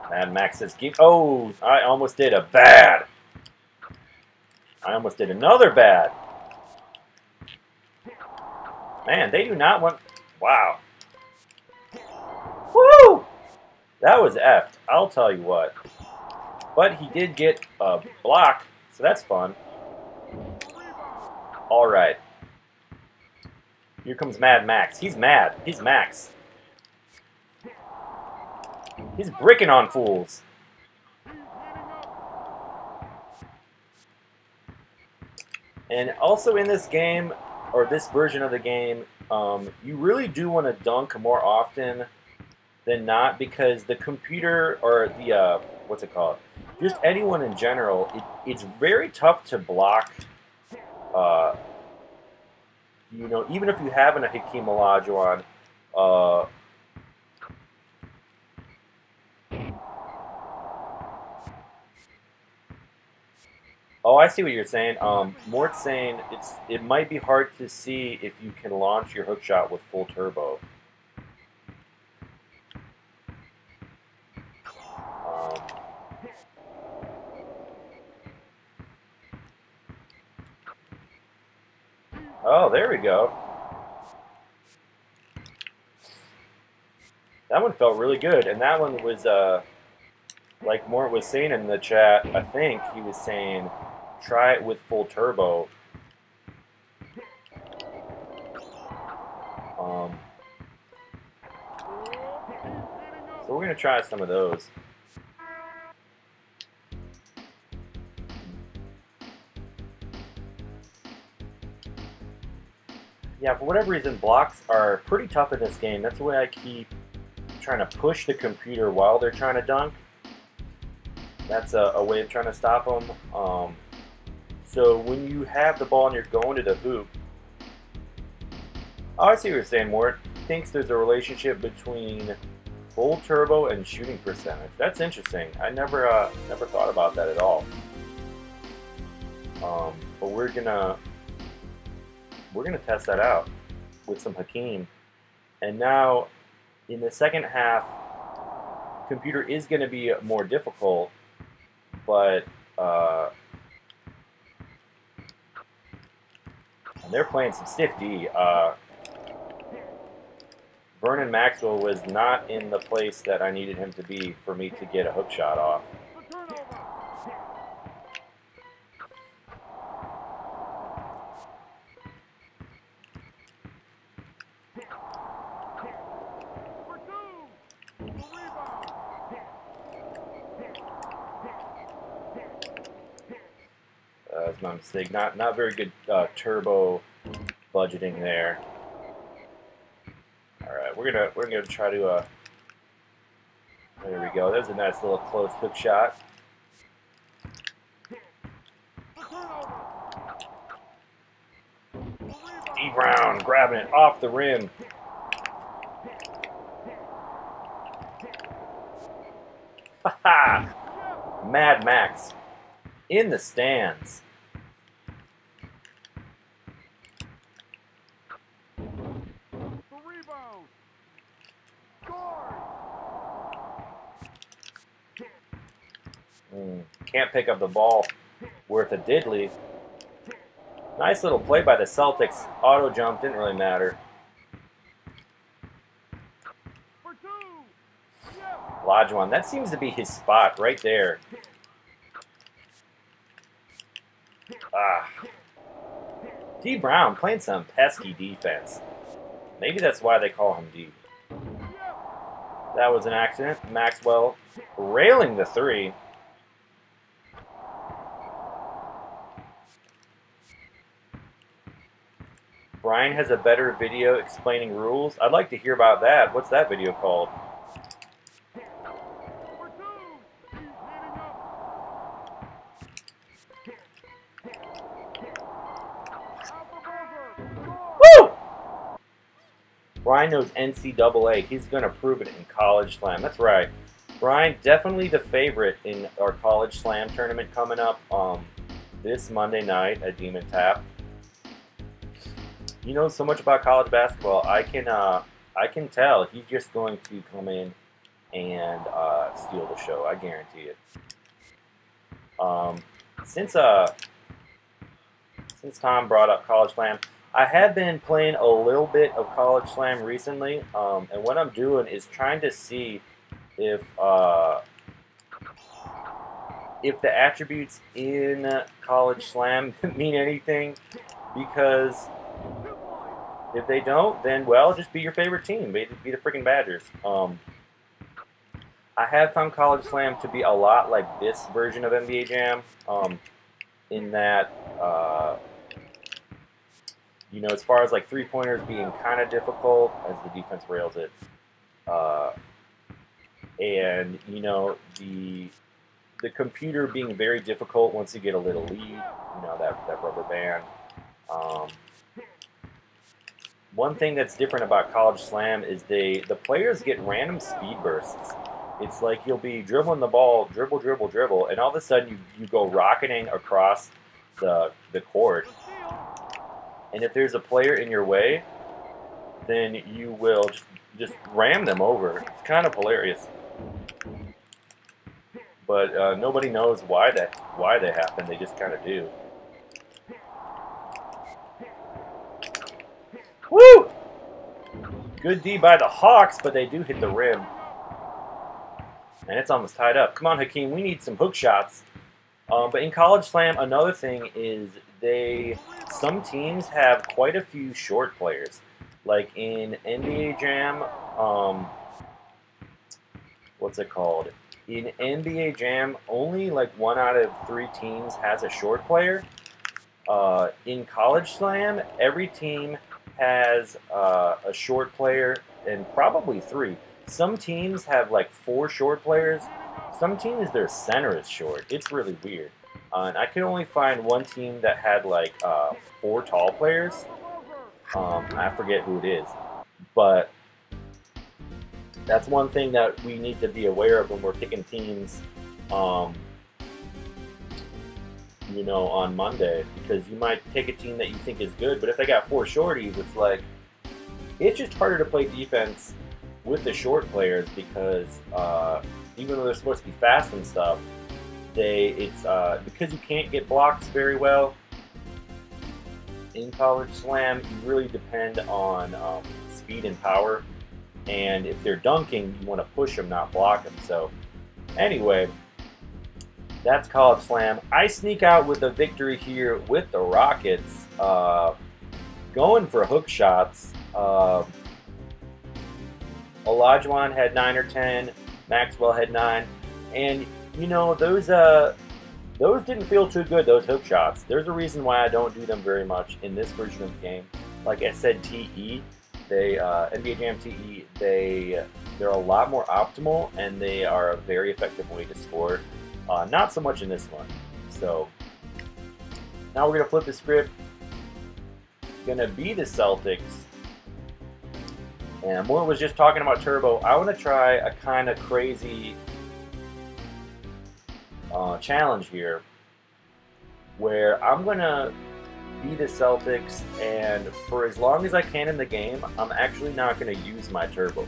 Mad Max says, oh, I almost did a bad. I almost did another bad. Man, they do not want... Wow. Woo! That was effed. I'll tell you what. But he did get a block, so that's fun. All right. Here comes Mad Max. He's mad. He's Max. He's bricking on fools. And also in this game, or this version of the game, you really do want to dunk more often than not, because the computer, or the, what's it called? Just anyone in general, it's very tough to block, you know, even if you have a Hakeem Olajuwon, oh, I see what you're saying. Mort's saying it might be hard to see if you can launch your hook shot with full turbo. Oh, there we go. That one felt really good, and that one was, like Mort was saying in the chat, I think he was saying, try it with full turbo. So we're going to try some of those. Yeah, for whatever reason, blocks are pretty tough in this game. That's the way I keep trying to push the computer while they're trying to dunk. That's a way of trying to stop them. So when you have the ball and you're going to the hoop, oh, I see what you're saying, Mort. Thinks there's a relationship between full turbo and shooting percentage. That's interesting. I never thought about that at all. But we're gonna test that out with some Hakeem. And now, in the second half, computer is going to be more difficult, but and they're playing some stiff D. Vernon Maxwell was not in the place that I needed him to be for me to get a hook shot off. was my mistake. Not very good turbo budgeting there. All right, we're gonna try to. There we go. There's a nice little close hook shot. D. Brown grabbing it off the rim. Haha! Mad Max in the stands. Can't pick up the ball worth a diddly. Nice little play by the Celtics. Auto jump, didn't really matter. Olajuwon, that seems to be his spot right there. D. Brown playing some pesky defense. Maybe that's why they call him D. That was an accident. Maxwell railing the three. Brian has a better video explaining rules. I'd like to hear about that. What's that video called? Woo! Brian knows NCAA. He's going to prove it in College Slam. That's right. Brian, definitely the favorite in our College Slam tournament coming up this Monday night at Demon Tap. He knows so much about college basketball. I can tell he's just going to come in and steal the show. I guarantee it. Since Tom brought up College Slam, I have been playing a little bit of College Slam recently, and what I'm doing is trying to see if the attributes in College Slam mean anything, because if they don't, then, well, just be your favorite team. Be the freaking Badgers. I have found College Slam to be a lot like this version of NBA Jam, in that, you know, as far as like three-pointers being kind of difficult as the defense rails it, and, you know, the computer being very difficult once you get a little lead, you know, that rubber band. One thing that's different about College Slam is the players get random speed bursts. It's like you'll be dribbling the ball, dribble, dribble, dribble, and all of a sudden you go rocketing across the court. And if there's a player in your way, then you will just ram them over. It's kind of hilarious. But nobody knows why they happen. They just kind of do. Woo! Good D by the Hawks, but they do hit the rim. And it's almost tied up. Come on, Hakeem, we need some hook shots. But in College Slam, another thing is some teams have quite a few short players. Like in NBA Jam, what's it called? In NBA Jam, only like 1 out of 3 teams has a short player. In College Slam, every team has a short player, and probably 3. Some teams have like 4 short players. Some teams, their center is short. It's really weird. And I could only find one team that had like 4 tall players. I forget who it is. But that's one thing that we need to be aware of when we're picking teams, you know, on Monday. Because you might take a team that you think is good, but if they got 4 shorties, it's like, it's just harder to play defense with the short players, because even though they're supposed to be fast and stuff, because you can't get blocks very well in College Slam, you really depend on speed and power. And if they're dunking, you want to push them, not block them. So anyway, that's College Slam. I sneak out with a victory here with the Rockets, going for hook shots. Olajuwon had 9 or 10. Maxwell had 9. And, you know, those Those didn't feel too good, those hook shots. There's a reason why I don't do them very much in this version of the game. Like I said, TE, NBA Jam TE, they're a lot more optimal, and they are a very effective way to score. Not so much in this one. So now we're gonna flip the script. Gonna be the Celtics. And Moore was just talking about turbo. I want to try a kind of crazy challenge here, where I'm gonna be the Celtics, and for as long as I can in the game, I'm actually not gonna use my turbo.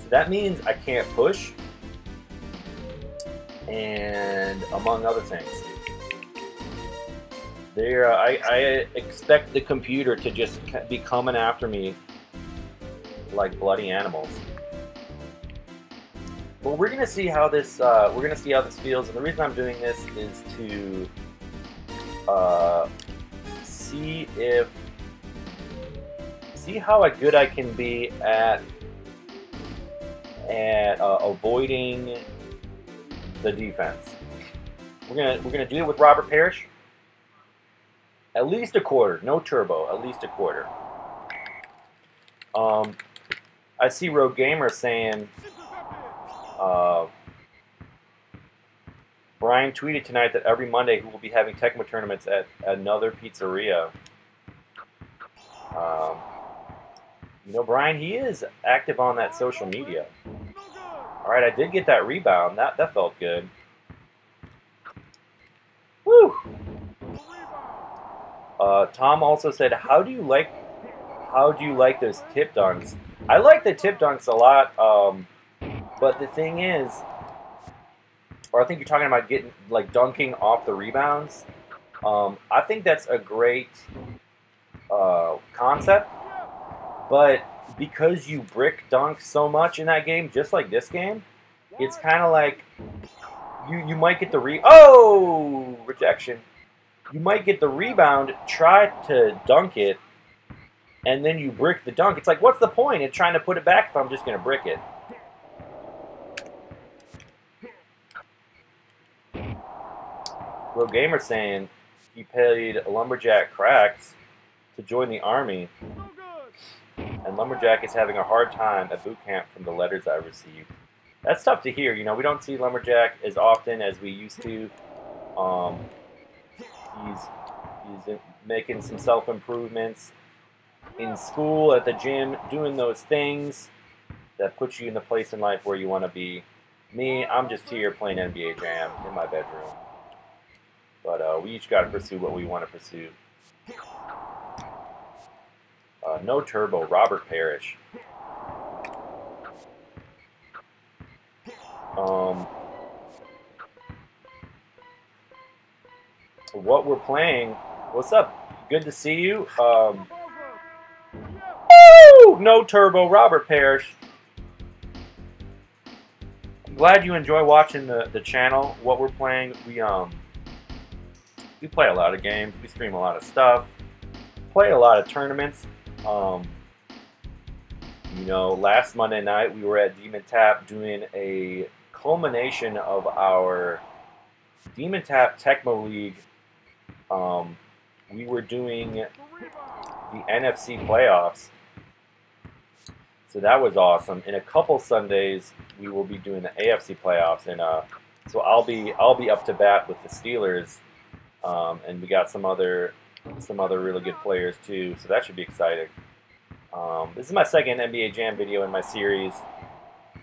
So that means I can't push, and among other things. I expect the computer to just be coming after me like bloody animals. But we're gonna see how this feels, and the reason I'm doing this is to see how good I can be at avoiding the defense. We're gonna do it with Robert Parrish. At least a quarter, no turbo. At least a quarter. I see Rogue Gamer saying, Brian tweeted tonight that every Monday he will be having Tecmo tournaments at another pizzeria. You know, Brian, he is active on that social media. All right, I did get that rebound. That felt good. Woo! Tom also said, "How do you like those tip dunks?" I like the tip dunks a lot, but the thing is, or I think you're talking about getting like dunking off the rebounds. I think that's a great concept, but because you brick dunk so much in that game, just like this game, it's kind of like you might get the rejection. You might get the rebound, try to dunk it, and then you brick the dunk. It's like, what's the point in trying to put it back if I'm just going to brick it? Rogue Gamer saying he paid Lumberjack cracks to join the army, and Lumberjack is having a hard time at boot camp from the letters I received. That's tough to hear. You know, we don't see Lumberjack as often as we used to. He's making some self-improvements in school, at the gym, doing those things that put you in the place in life where you want to be. Me, I'm just here playing NBA Jam in my bedroom. But we each got to pursue what we want to pursue. No turbo, Robert Parrish. What we're playing. What's up? Good to see you. Woo! No turbo, Robert Parrish. I'm glad you enjoy watching the channel. What we're playing, we play a lot of games. We stream a lot of stuff. Play a lot of tournaments. You know, last Monday night we were at Demon Tap doing a culmination of our Demon Tap Tecmo League. We were doing the NFC playoffs, so that was awesome. In a couple Sundays, we will be doing the AFC playoffs, and so I'll be up to bat with the Steelers, and we got some other really good players too. So that should be exciting. This is my second NBA Jam video in my series.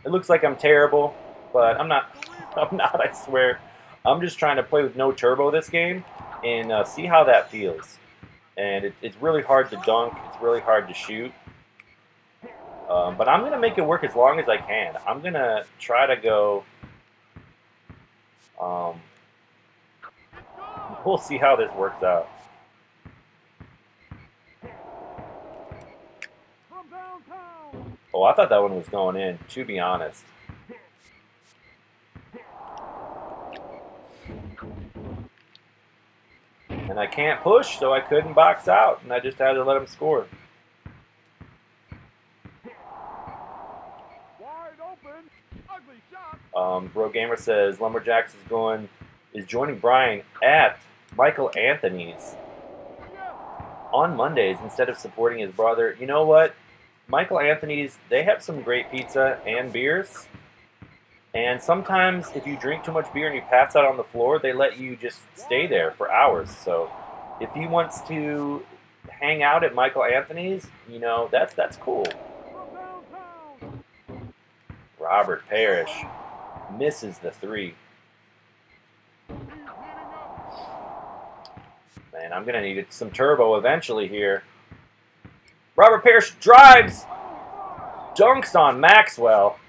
It looks like I'm terrible, but I'm not. I'm not. I swear. I'm just trying to play with no turbo this game and see how that feels. And it's really hard to dunk. It's really hard to shoot. But I'm going to make it work as long as I can. I'm going to try to go... we'll see how this works out. Oh, I thought that one was going in, to be honest. And I can't push, so I couldn't box out, and I just had to let him score. Wide open, ugly shot. Bro Gamer says Lumberjacks is joining Brian at Michael Anthony's on Mondays instead of supporting his brother. You know what? Michael Anthony's, they have some great pizza and beers. And sometimes if you drink too much beer and you pass out on the floor, they let you just stay there for hours. So if he wants to hang out at Michael Anthony's, you know, that's cool. Robert Parrish misses the 3. Man, I'm going to need some turbo eventually here. Robert Parrish drives, dunks on Maxwell.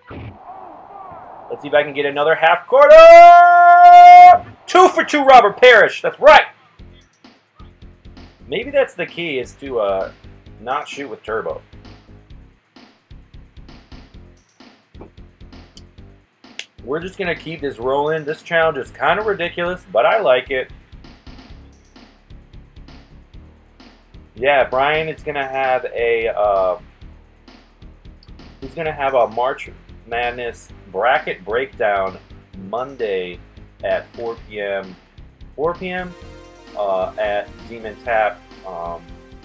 Let's see if I can get another half quarter. 2 for 2, Robert Parrish. That's right. Maybe that's the key, is to not shoot with turbo. We're just going to keep this rolling. This challenge is kind of ridiculous, but I like it. Yeah, Brian is going to have a he's going to have a March Madness bracket breakdown Monday at 4 p.m. 4 p.m. At Demon Tap.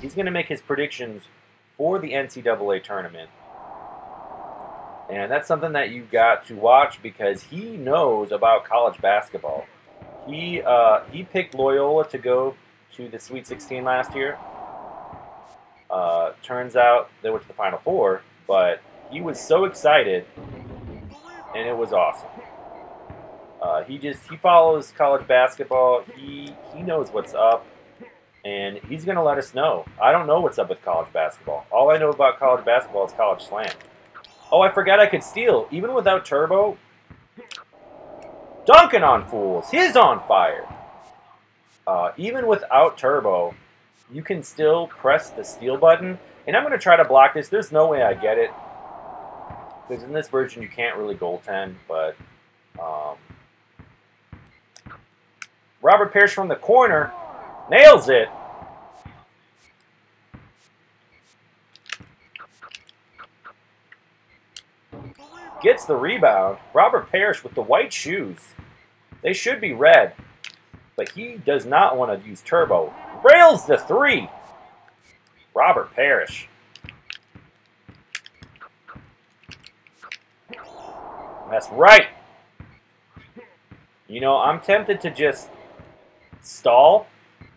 He's going to make his predictions for the NCAA tournament. And that's something that you got to watch because he knows about college basketball. He picked Loyola to go to the Sweet 16 last year. Turns out they went to the Final Four, but he was so excited, and it was awesome. He follows college basketball. He knows what's up, and he's going to let us know. I don't know what's up with college basketball. All I know about college basketball is College Slam. Oh, I forgot I could steal. Even without turbo, dunking on fools. He's on fire. Even without turbo, you can still press the steal button. And I'm going to try to block this. There's no way I get it. Because in this version, you can't really goaltend. But Robert Parrish from the corner nails it. Gets the rebound. Robert Parrish with the white shoes. They should be red. But he does not want to use turbo. Rails the 3. Robert Parrish. That's right. You know, I'm tempted to just stall,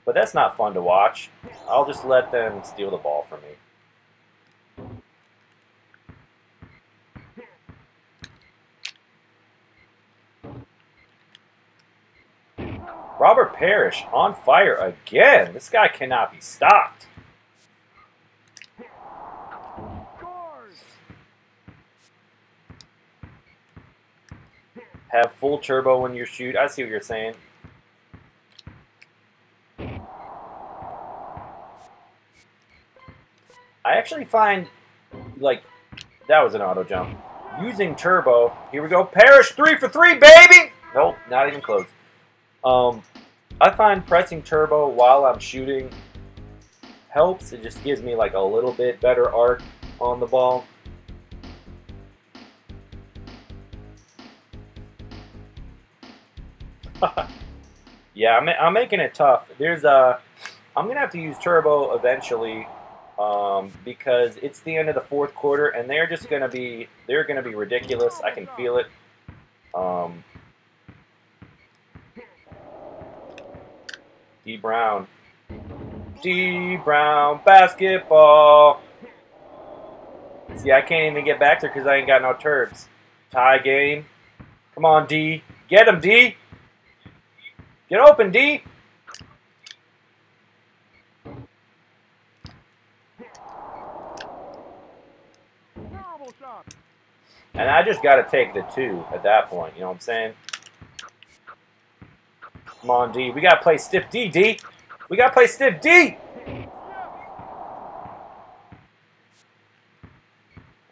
but that's not fun to watch. I'll just let them steal the ball from me. Robert Parrish on fire again. This guy cannot be stopped. Have full turbo when you shoot. I see what you're saying. I actually find, like, that was an auto jump. Using turbo. Here we go. Parrish 3 for 3, baby! Nope, not even close. I find pressing turbo while I'm shooting helps. It just gives me like a little bit better arc on the ball. Yeah, I'm making it tough. I'm gonna have to use turbo eventually because it's the end of the 4th quarter and they're gonna be ridiculous. I can feel it. D. Brown. D. Brown basketball. See, I can't even get back there because I ain't got no turbs. Tie game. Come on, D. Get him, D. Get open, D. And I just got to take the 2 at that point. You know what I'm saying? Come on, D. We got to play stiff D, D. We got to play stiff D.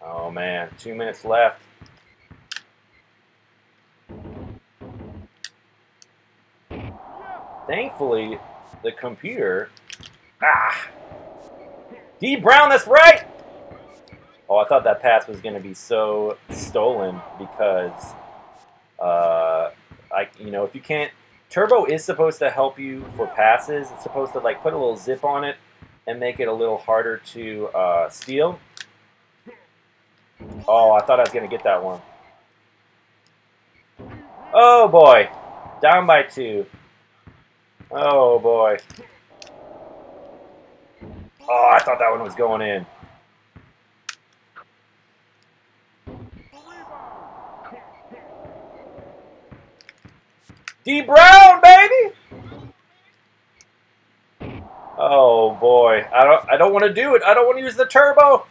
Oh, man. 2 minutes left. Thankfully, the computer... Ah! D. Brown, that's right! Oh, I thought that pass was going to be so stolen because, if you can't, turbo is supposed to help you for passes. It's supposed to like put a little zip on it and make it a little harder to steal. Oh, I thought I was going to get that one. Oh boy, down by 2. Oh boy. Oh, I thought that one was going in. D Brown, baby! Oh boy, I don't want to do it. I don't want to use the turbo.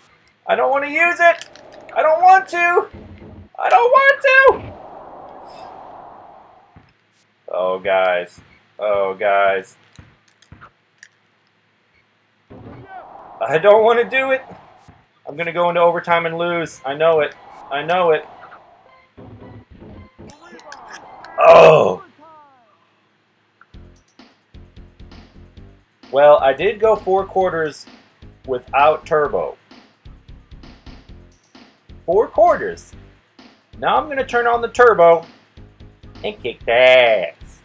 I don't want to use it. I don't want to. I don't want to. Oh guys. Oh guys. I don't want to do it. I'm gonna go into overtime and lose. I know it. I know it. Oh. Well, I did go 4 quarters without turbo. 4 quarters. Now I'm going to turn on the turbo and kick the ass.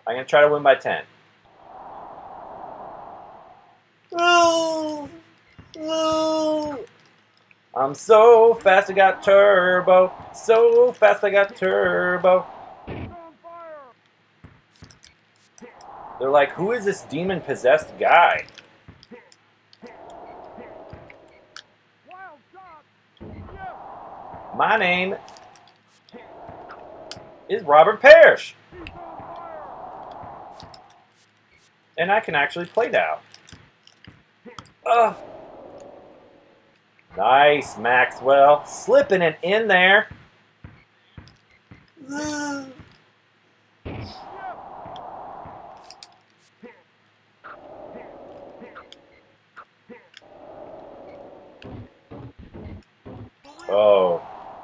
I'm going to try to win by 10. I'm so fast I got turbo. So fast I got turbo. They're like, who is this demon-possessed guy? My name is Robert Parrish. And I can actually play now. Nice, Maxwell. Slipping it in there. Oh,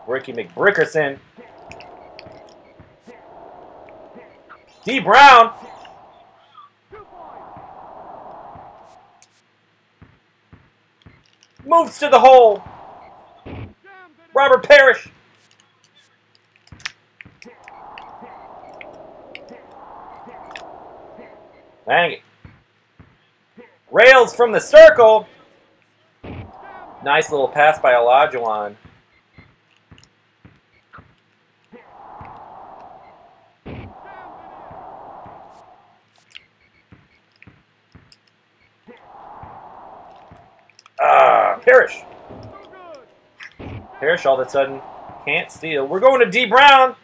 Ricky McBrickerson. D Brown. Moves to the hole. Robert Parrish. Dang it. Rails from the circle. Nice little pass by Olajuwon. Parrish. Parrish all of a sudden can't steal. We're going to D Brown.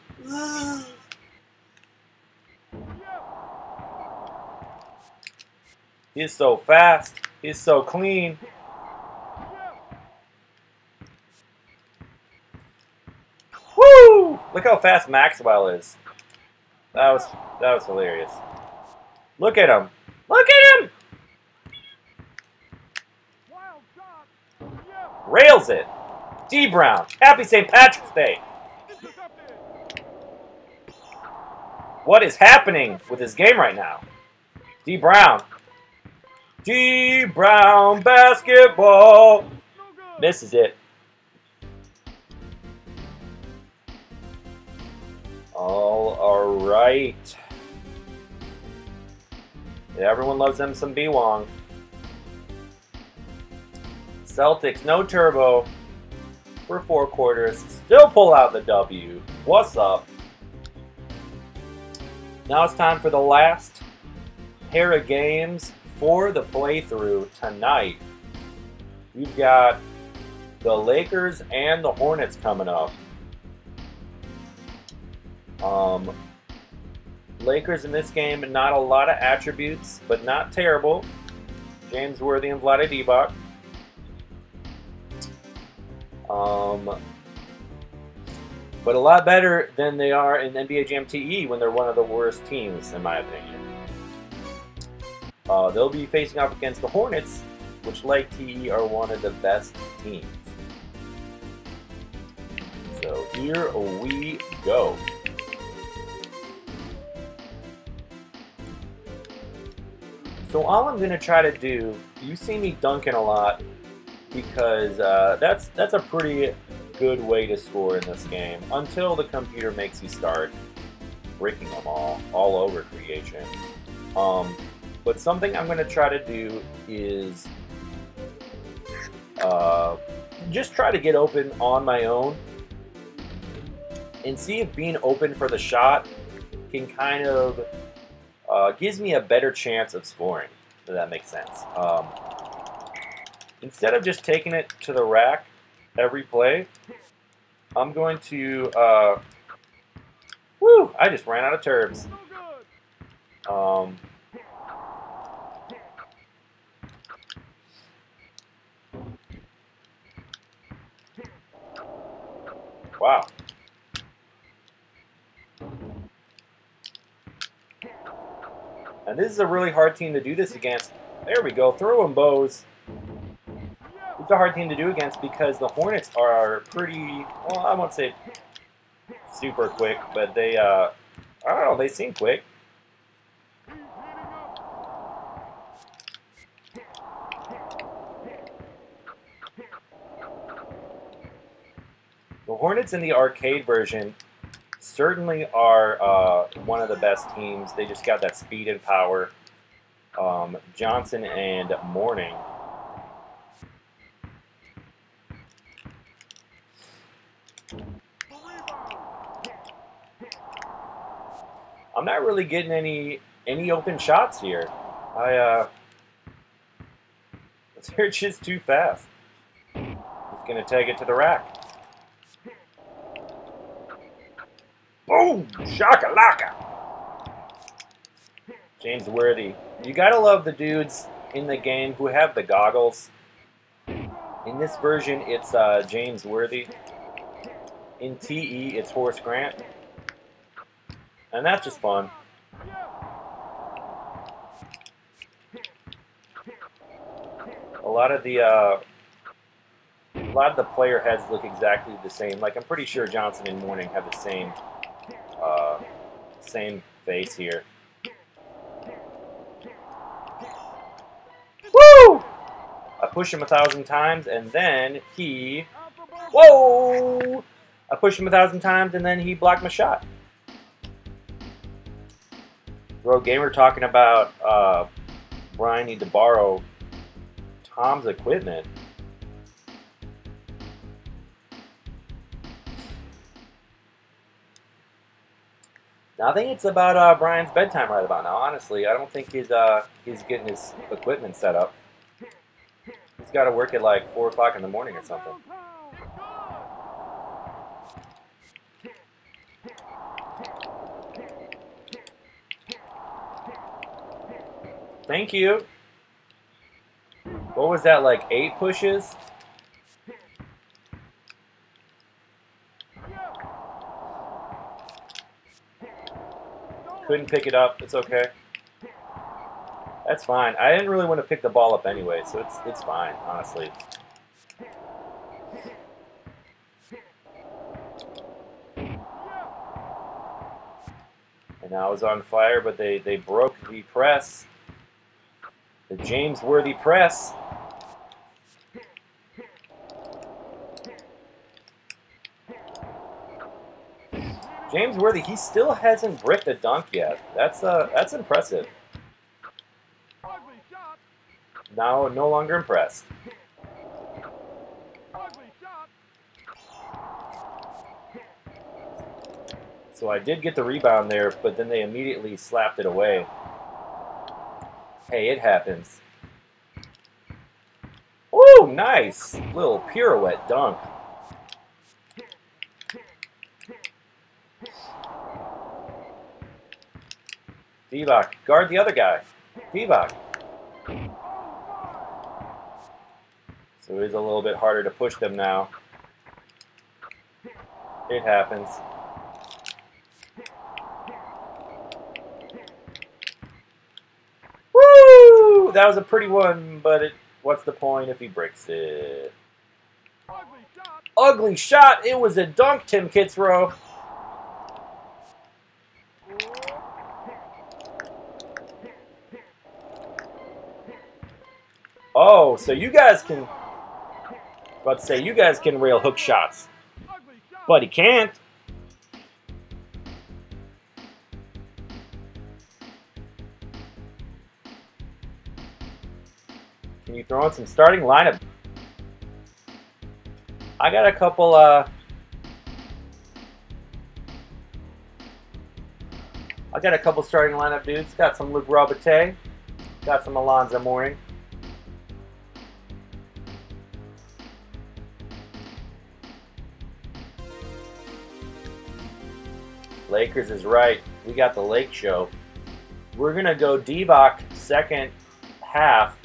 He's so fast. He's so clean. Woo! Look how fast Maxwell is. That was hilarious. Look at him. Look at him. Rails it. D Brown. Happy St. Patrick's Day. What is happening with this game right now? D Brown. D Brown basketball. Misses it. All right. Yeah, everyone loves them some B-Wong. Celtics, no turbo for 4 quarters. Still pull out the W. What's up? Now it's time for the last pair of games for the playthrough tonight. We've got the Lakers and the Hornets coming up. Lakers in this game, not a lot of attributes, but not terrible. James Worthy and Vlade Divac. But a lot better than they are in NBA Jam TE when they're one of the worst teams, in my opinion. They'll be facing off against the Hornets, which, like TE, are one of the best teams. So here we go. So all I'm going to try to do, you see me dunking a lot because that's a pretty good way to score in this game until the computer makes you start breaking them all over creation. But something I'm going to try to do is just try to get open on my own and see if being open for the shot can kind of gives me a better chance of scoring, if that makes sense. Instead of just taking it to the rack every play, I'm going to... woo! I just ran out of terms. Wow. And this is a really hard team to do this against. There we go. Throw them bows. It's a hard team to do against because the Hornets are pretty, well, I won't say super quick, but they, I don't know, they seem quick. The Hornets in the arcade version certainly are one of the best teams. They just got that speed and power. Johnson and Mourning. I'm not really getting any open shots here. They're just too fast. He's gonna take it to the rack. Boom! Shakalaka! James Worthy. You gotta love the dudes in the game who have the goggles. In this version, it's James Worthy. In TE, it's Horace Grant. And that's just fun. A lot of the player heads look exactly the same. Like, I'm pretty sure Johnson and Mourning have the same same face here. Woo! I push him 1,000 times, and then he... Whoa! I pushed him 1,000 times, and then he blocked my shot. Bro, Gamer talking about Brian need to borrow Tom's equipment. I think it's about Brian's bedtime right about now. Honestly, I don't think he's getting his equipment set up. He's got to work at like 4 o'clock in the morning or something. Thank you. What was that, like 8 pushes? Couldn't pick it up. It's okay. That's fine. I didn't really want to pick the ball up anyway, so it's fine, honestly. And now I was on fire, but they broke the press. The James Worthy press. James Worthy, he still hasn't bricked a dunk yet. That's impressive. Now, no longer impressed. So I did get the rebound there, but then they immediately slapped it away. Hey, it happens. Ooh, nice! Little pirouette dunk. Divac, guard the other guy. Divac. So it is a little bit harder to push them now. It happens. Woo! That was a pretty one, but what's the point if he breaks it? Ugly shot! It was a dunk, Tim Kitzrow. Oh, so you guys can... About to say, you guys can rail hook shots. Ugly shot. But he can't. Can you throw in some starting lineup? I got a couple, I got a couple starting lineup dudes. Got some Luke Robitaille. Got some Alonzo Mourning. Lakers is right. We got the Lake Show. We're going to go Divac second half.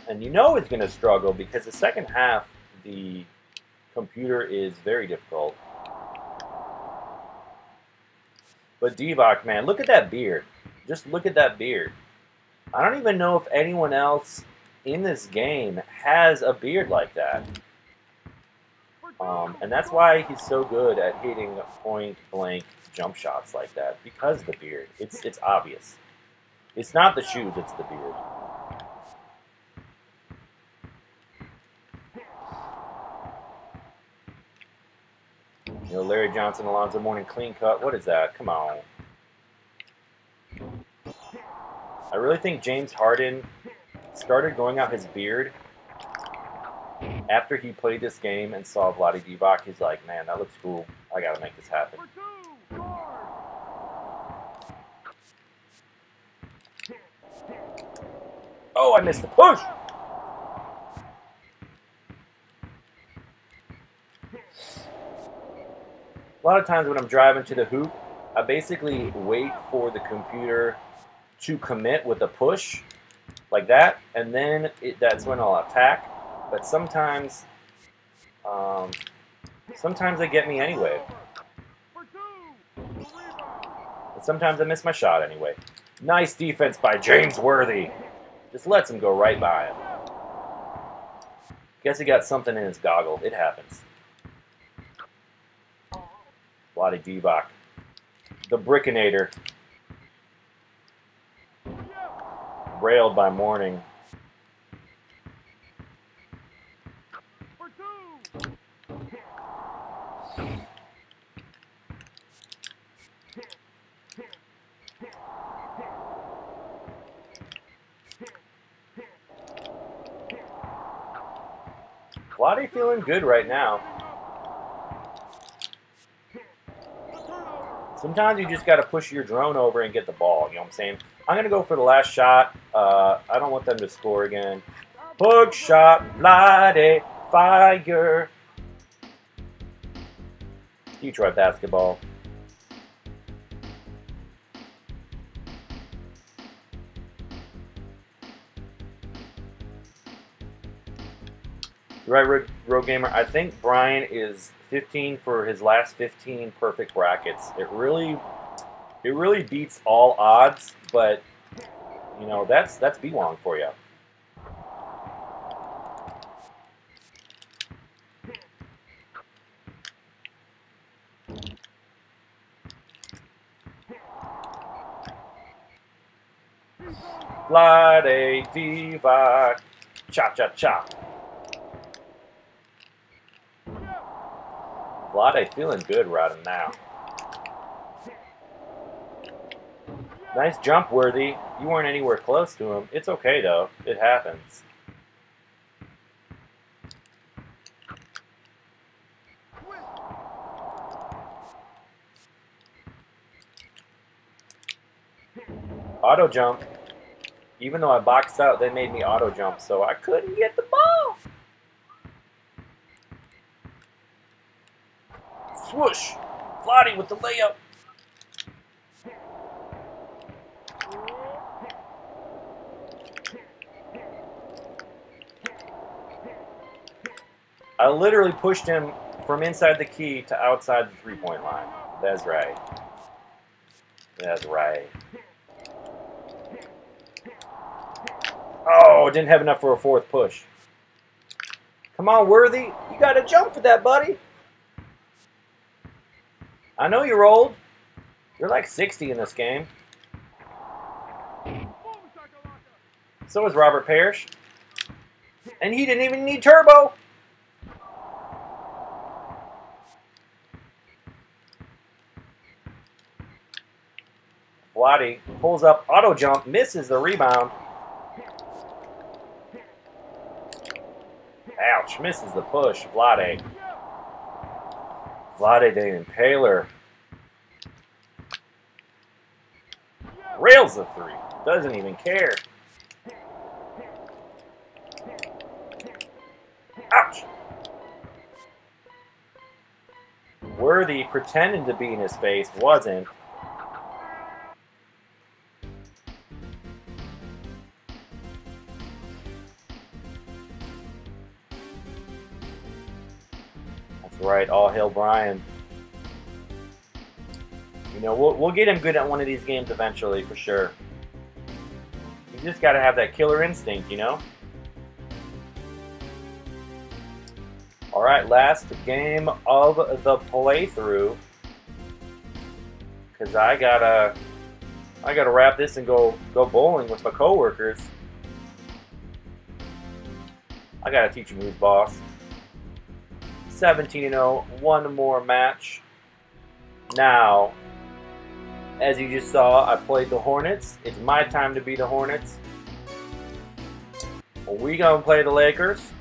And you know he's going to struggle because the second half, the computer is very difficult. But Divac, man, look at that beard. Just look at that beard. I don't even know if anyone else in this game has a beard like that. And that's why he's so good at hitting point-blank jump shots like that, because of the beard. It's obvious. It's not the shoes, it's the beard. You know, Larry Johnson, Alonzo Mourning, clean cut. What is that? Come on. I really think James Harden started growing out his beard after he played this game and saw Vlade Divac. He's like, man, that looks cool. I got to make this happen. Oh, I missed the push. A lot of times when I'm driving to the hoop, I basically wait for the computer to commit with a push like that, and then that's when I'll attack. But sometimes they get me anyway. But sometimes I miss my shot anyway. Nice defense by James Worthy. Just lets him go right by him. Guess he got something in his goggle. It happens. Vlade Divac. The Brickinator. Railed by Mourning. Vlade feeling good right now. Sometimes you just got to push your drone over and get the ball. You know what I'm saying? I'm going to go for the last shot. I don't want them to score again. Hook shot, Vlade, fire. Detroit basketball. You're right, Road Gamer. I think Brian is 15 for his last 15 perfect brackets. It really beats all odds, but you know that's B-Wong for you. Vlade Divac, cha cha cha. Vlade feeling good right now. Nice jump, Worthy. You weren't anywhere close to him. It's okay, though. It happens. Auto jump. Even though I boxed out, they made me auto jump, so I couldn't get the ball. Swoosh! Vlade with the layup. I literally pushed him from inside the key to outside the three-point line. That's right. That's right. Oh, didn't have enough for a fourth push. Come on, Worthy. You got to jump for that, buddy. I know you're old. You're like 60 in this game. So is Robert Parrish. And he didn't even need turbo. Vlade pulls up, auto jump, misses the rebound. Ouch, misses the push. Vlade the Impaler. Rails the three. Doesn't even care. Ouch. Worthy pretending to be in his face, wasn't. That's right, all hail Brian. You know, we'll get him good at one of these games eventually, for sure. You just gotta have that killer instinct, you know? Alright, last game of the playthrough. Cause I gotta wrap this and go bowling with my coworkers. I gotta teach them who's boss. 17-0, one more match. Now, as you just saw, I played the Hornets. It's my time to be the Hornets. We gonna play the Lakers.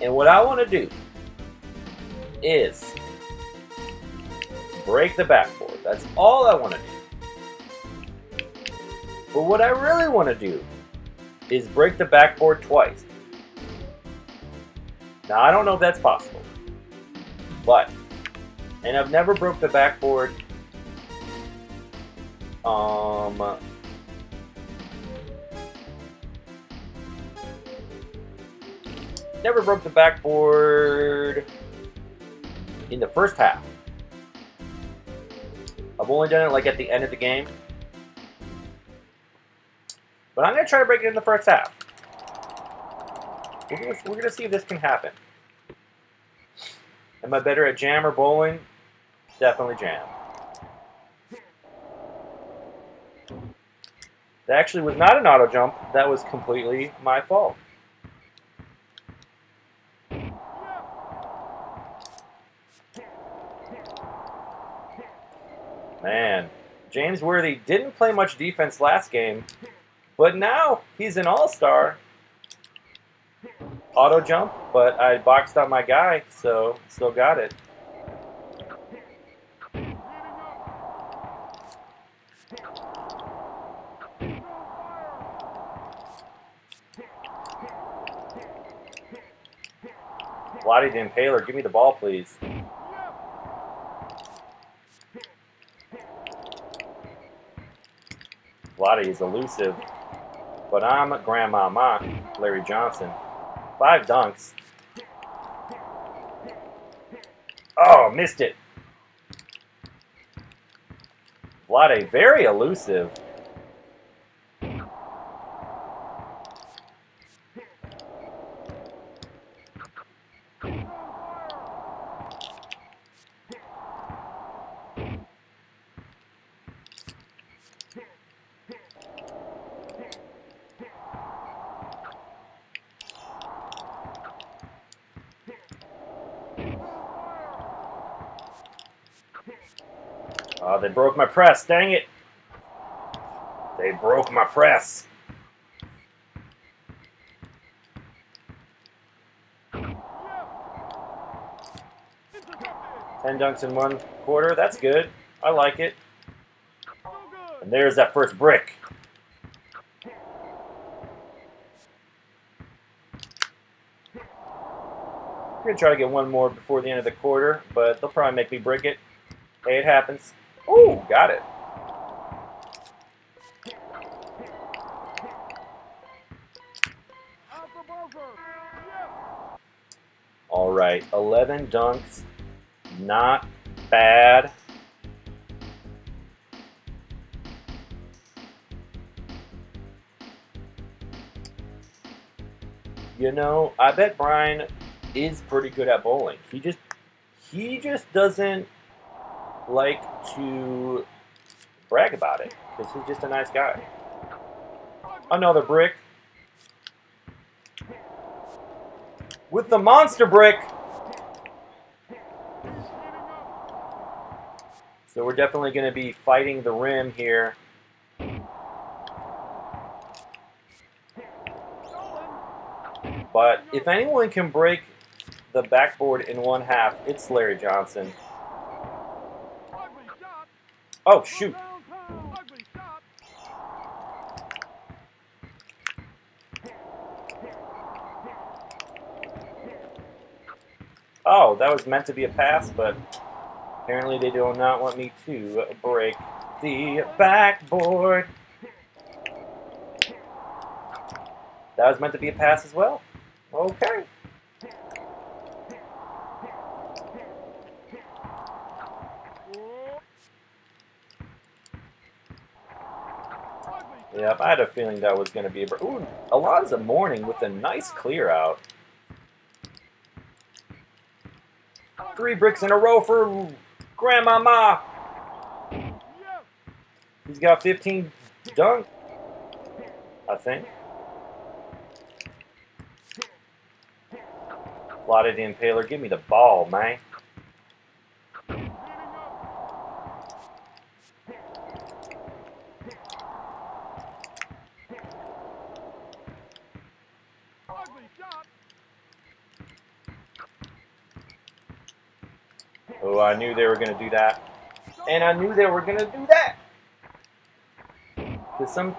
And what I want to do is break the backboard. That's all I want to do. But what I really want to do is break the backboard twice. Now, I don't know if that's possible. But, and I've never broke the backboard never broke the backboard in the first half. I've only done it like at the end of the game. But I'm going to try to break it in the first half. We're gonna see if this can happen. Am I better at jam or bowling? Definitely jam. That actually was not an auto jump. That was completely my fault. Man, James Worthy didn't play much defense last game, but now he's an all-star. Auto jump, but I boxed out my guy, so still got it. Vlade the Impaler, give me the ball, please. Vlade is elusive, but I'm Grandmama Larry Johnson. 5 dunks. Oh, missed it. Vlade, very elusive. Oh, they broke my press. Dang it. They broke my press. Ten dunks in 1 quarter. That's good. I like it. And there's that first brick. I'm going to try to get one more before the end of the quarter, but they'll probably make me brick it. Hey, it happens. Ooh, got it. All right, 11 dunks. Not bad. You know, I bet Brian is pretty good at bowling. He just doesn't like to brag about it because he's just a nice guy. Another brick. With the monster brick. So we're definitely going to be fighting the rim here. But if anyone can break the backboard in one half, it's Larry Johnson. Oh, shoot. Oh, that was meant to be a pass, but apparently they do not want me to break the backboard. That was meant to be a pass as well. Okay. Yep, I had a feeling that was going to be a... Ooh, Alonzo Mourning with a nice clear out. 3 bricks in a row for Grandmama. He's got 15 dunk, I think. Plotted the Impaler. Give me the ball, man. Oh, I knew they were going to do that. And I knew they were going to do that. Because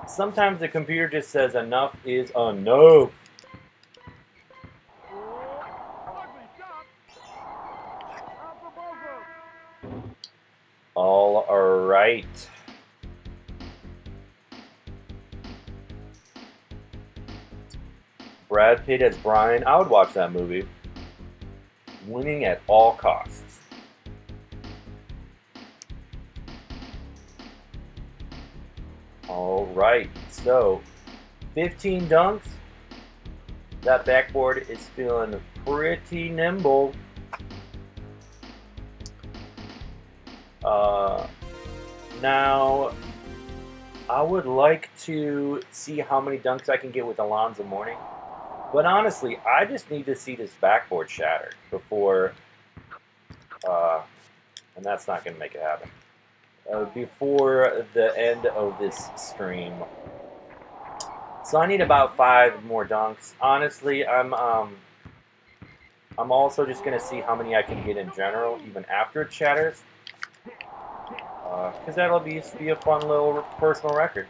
sometimes the computer just says enough is enough. All right. Brad Pitt as Brian. I would watch that movie. Winning at all costs. All right. So, 15 dunks. That backboard is feeling pretty nimble. Now, I would like to see how many dunks I can get with Alonzo Mourning. But honestly, I just need to see this backboard shattered before, and that's not going to make it happen, before the end of this stream. So I need about 5 more dunks. Honestly, I'm also just going to see how many I can get in general, even after it shatters. Because that'll be a fun little personal record.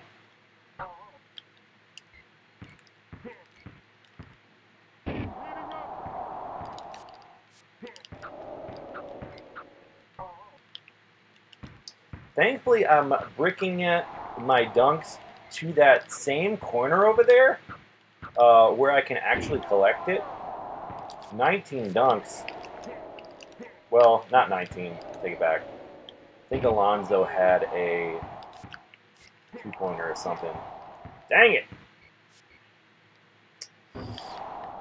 Thankfully, I'm bricking my dunks to that same corner over there, where I can actually collect it. 19 dunks. Well, not 19. Take it back. I think Alonzo had a 2-pointer or something. Dang it!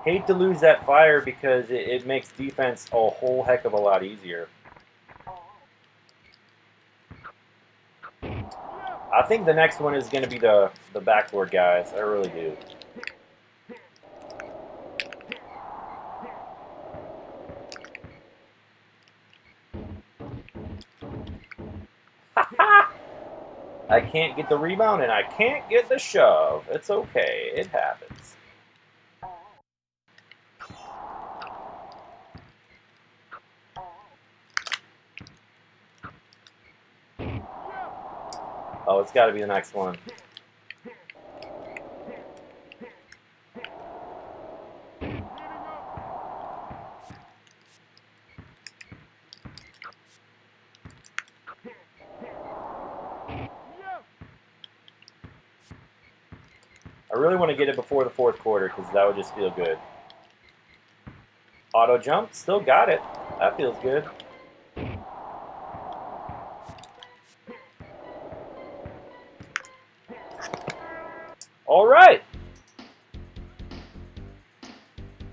Hate to lose that fire because it makes defense a whole heck of a lot easier. I think the next one is going to be the backboard guys. I really do. I can't get the rebound and I can't get the shove. It's okay. It happens. Oh, it's got to be the next one. I really want to get it before the 4th quarter because that would just feel good. Auto jump, still got it. That feels good. All right.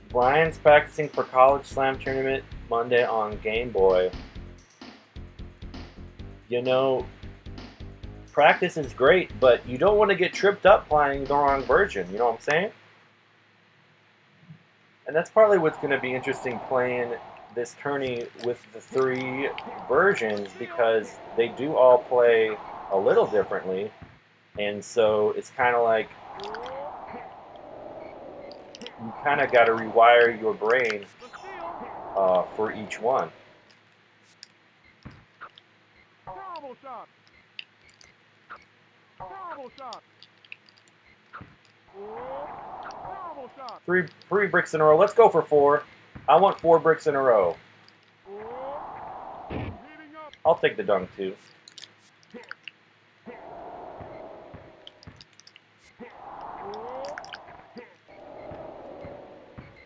Brian's practicing for College Slam Tournament Monday on Game Boy. You know, practice is great, but you don't want to get tripped up playing the wrong version. You know what I'm saying? And that's partly what's going to be interesting playing this tourney with the 3 versions, because they do all play a little differently. And so it's kind of like you kind of got to rewire your brain for each one. Bravo shot. Bravo shot. Bravo shot. Three bricks in a row. Let's go for 4. I want 4 bricks in a row. Heating up. I'll take the dunk too.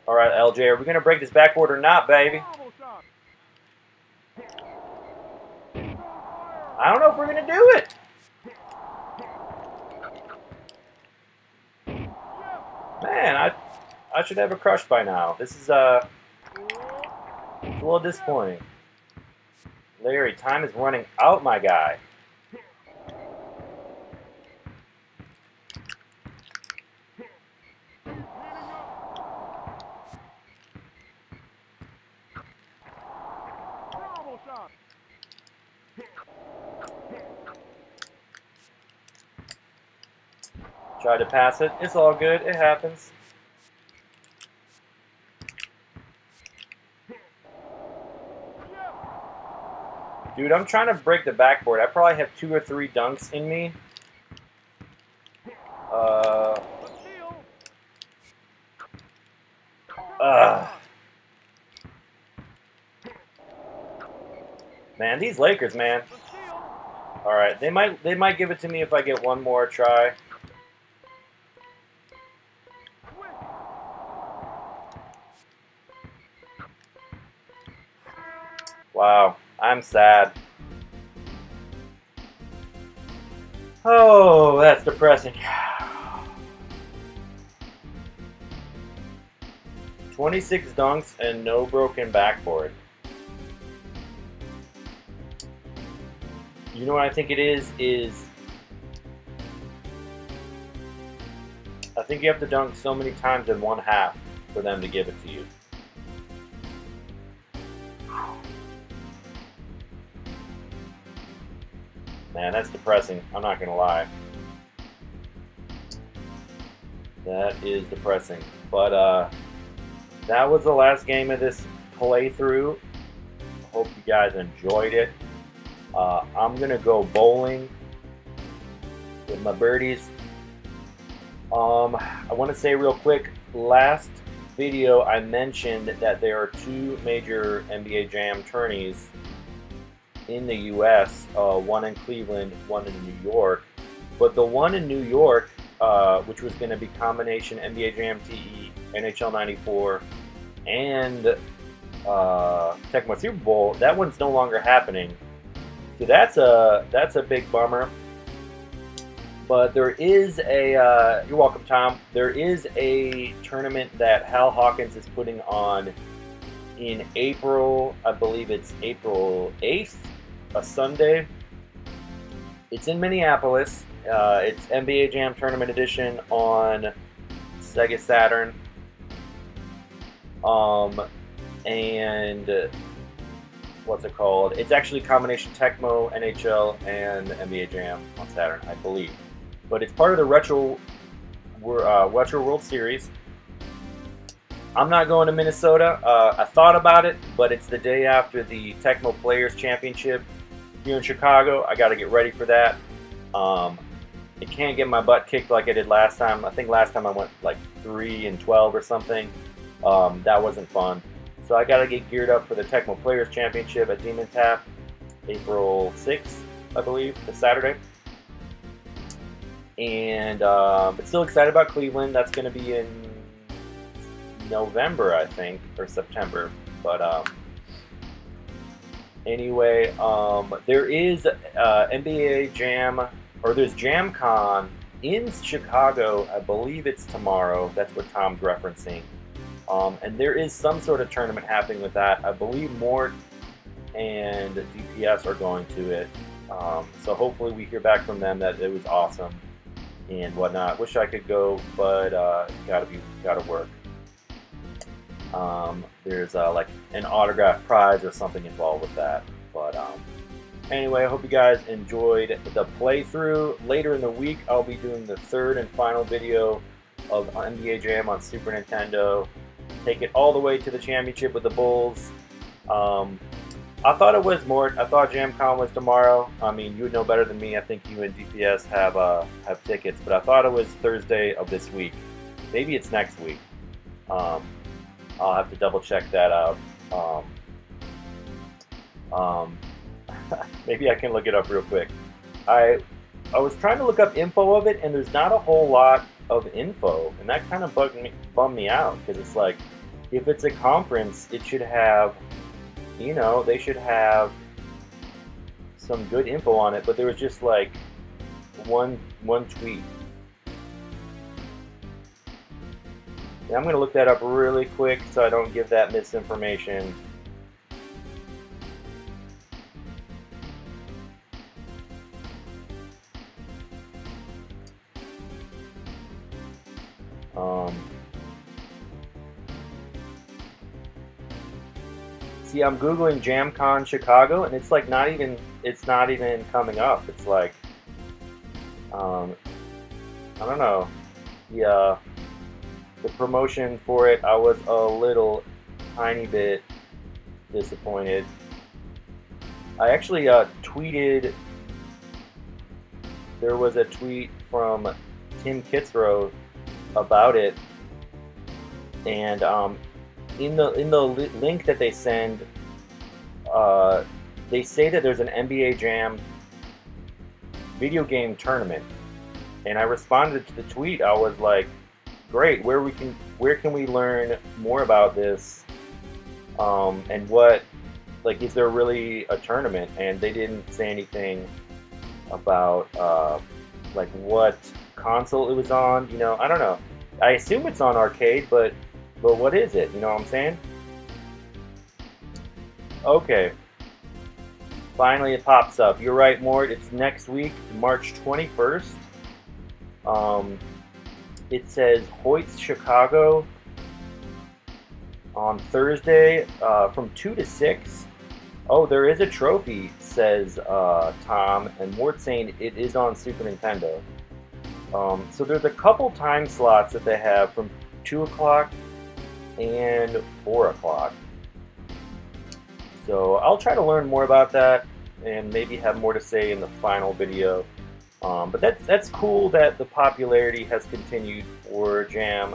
All right, LJ, are we gonna break this backboard or not, baby? Bravo shot. I don't know if we're gonna do it. Man, I should have a crush by now. This is it's a little disappointing. Larry, time is running out, my guy. Bravo shot. Tried to pass it. It's all good. It happens. Dude, I'm trying to break the backboard. I probably have 2 or 3 dunks in me. Man, these Lakers, man. All right, they might give it to me if I get one more try. Wow, I'm sad. Oh, that's depressing. 26 dunks and no broken backboard. You know what I think it is I think you have to dunk so many times in one half for them to give it to you. Man, that's depressing. I'm not gonna lie. That is depressing. But that was the last game of this playthrough. Hope you guys enjoyed it. I'm gonna go bowling with my birdies. I want to say real quick, last video I mentioned that there are 2 major NBA Jam tourneys in the US, one in Cleveland, one in New York. But the one in New York, which was going to be combination NBA Jam TE, NHL 94, and Tecmo Super Bowl, that one's no longer happening. So that's a big bummer. But there is a, you're welcome, Tom. There is a tournament that Hal Hawkins is putting on in April. I believe it's April 8th, a Sunday. It's in Minneapolis. It's NBA Jam Tournament Edition on Sega Saturn. And what's it called? It's actually combination Tecmo, NHL, and NBA Jam on Saturn, I believe. But it's part of the Retro World Series. I'm not going to Minnesota. I thought about it, but it's the day after the Tecmo Players Championship here in Chicago. I got to get ready for that. I can't get my butt kicked like I did last time. I think last time I went like 3-12 or something. That wasn't fun. So I got to get geared up for the Tecmo Players Championship at Demon Tap, April 6th, I believe, the Saturday. And but still excited about Cleveland. That's going to be in November, I think, or September. But anyway, there is NBA Jam, or there's JamCon in Chicago. I believe it's tomorrow. That's what Tom's referencing. And there is some sort of tournament happening with that. I believe Mort and DPS are going to it. So hopefully we hear back from them that it was awesome and whatnot. Wish I could go, but gotta work. There's like an autograph prize or something involved with that. But anyway, I hope you guys enjoyed the playthrough. Later in the week, I'll be doing the third and final video of NBA Jam on Super Nintendo. Take it all the way to the championship with the Bulls. I thought it was more. I thought JamCon was tomorrow. I mean, you would know better than me. I think you and DPS have tickets, but I thought it was Thursday of this week. Maybe it's next week. I'll have to double check that out. Maybe I can look it up real quick. I was trying to look up info of it, and there's not a whole lot of info, and that kind of bummed me out, because it's like, if it's a conference, it should have, you know, they should have some good info on it, but there was just like one tweet. And I'm going to look that up really quick so I don't give that misinformation. See, I'm Googling JamCon Chicago, and it's like it's not even coming up. It's like, I don't know. Yeah, the promotion for it, I was a little tiny bit disappointed. I actually tweeted. There was a tweet from Tim Kitzrow about it, and in the link that they send, they say that there's an NBA Jam video game tournament, and I responded to the tweet. I was like, "Great! Where can we learn more about this? And what, like, is there really a tournament?" And they didn't say anything about like what console it was on. You know, I don't know. I assume it's on arcade, but what is it? You know what I'm saying? Okay. Finally it pops up. You're right, Mort. It's next week, March 21st. It says Hoyt's Chicago on Thursday from 2 to 6. Oh, there is a trophy, says Tom. And Mort's saying it is on Super Nintendo. So there's a couple time slots that they have from 2 o'clock and 4 o'clock. So I'll try to learn more about that and maybe have more to say in the final video. But that's cool that the popularity has continued for Jam.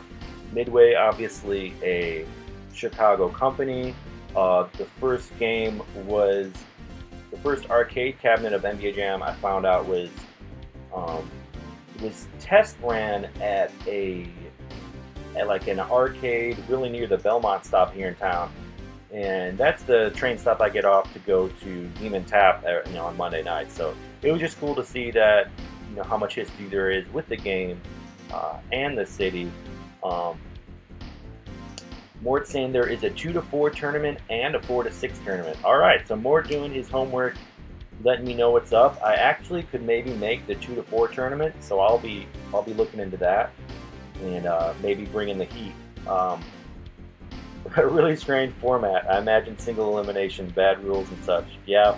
Midway, obviously a Chicago company. The first game was the first arcade cabinet of NBA Jam. I found out was test ran at like an arcade really near the Belmont stop here in town, and that's the train stop I get off to go to Demon Tap, you know, on Monday night. So it was just cool to see that, you know, how much history there is with the game and the city. Mort saying there is a 2 to 4 tournament and a 4 to 6 tournament. All right, so Mort doing his homework, letting me know what's up. I actually could maybe make the 2 to 4 tournament, so I'll be looking into that and maybe bring in the heat. A really strange format. I imagine single elimination, bad rules and such. Yeah,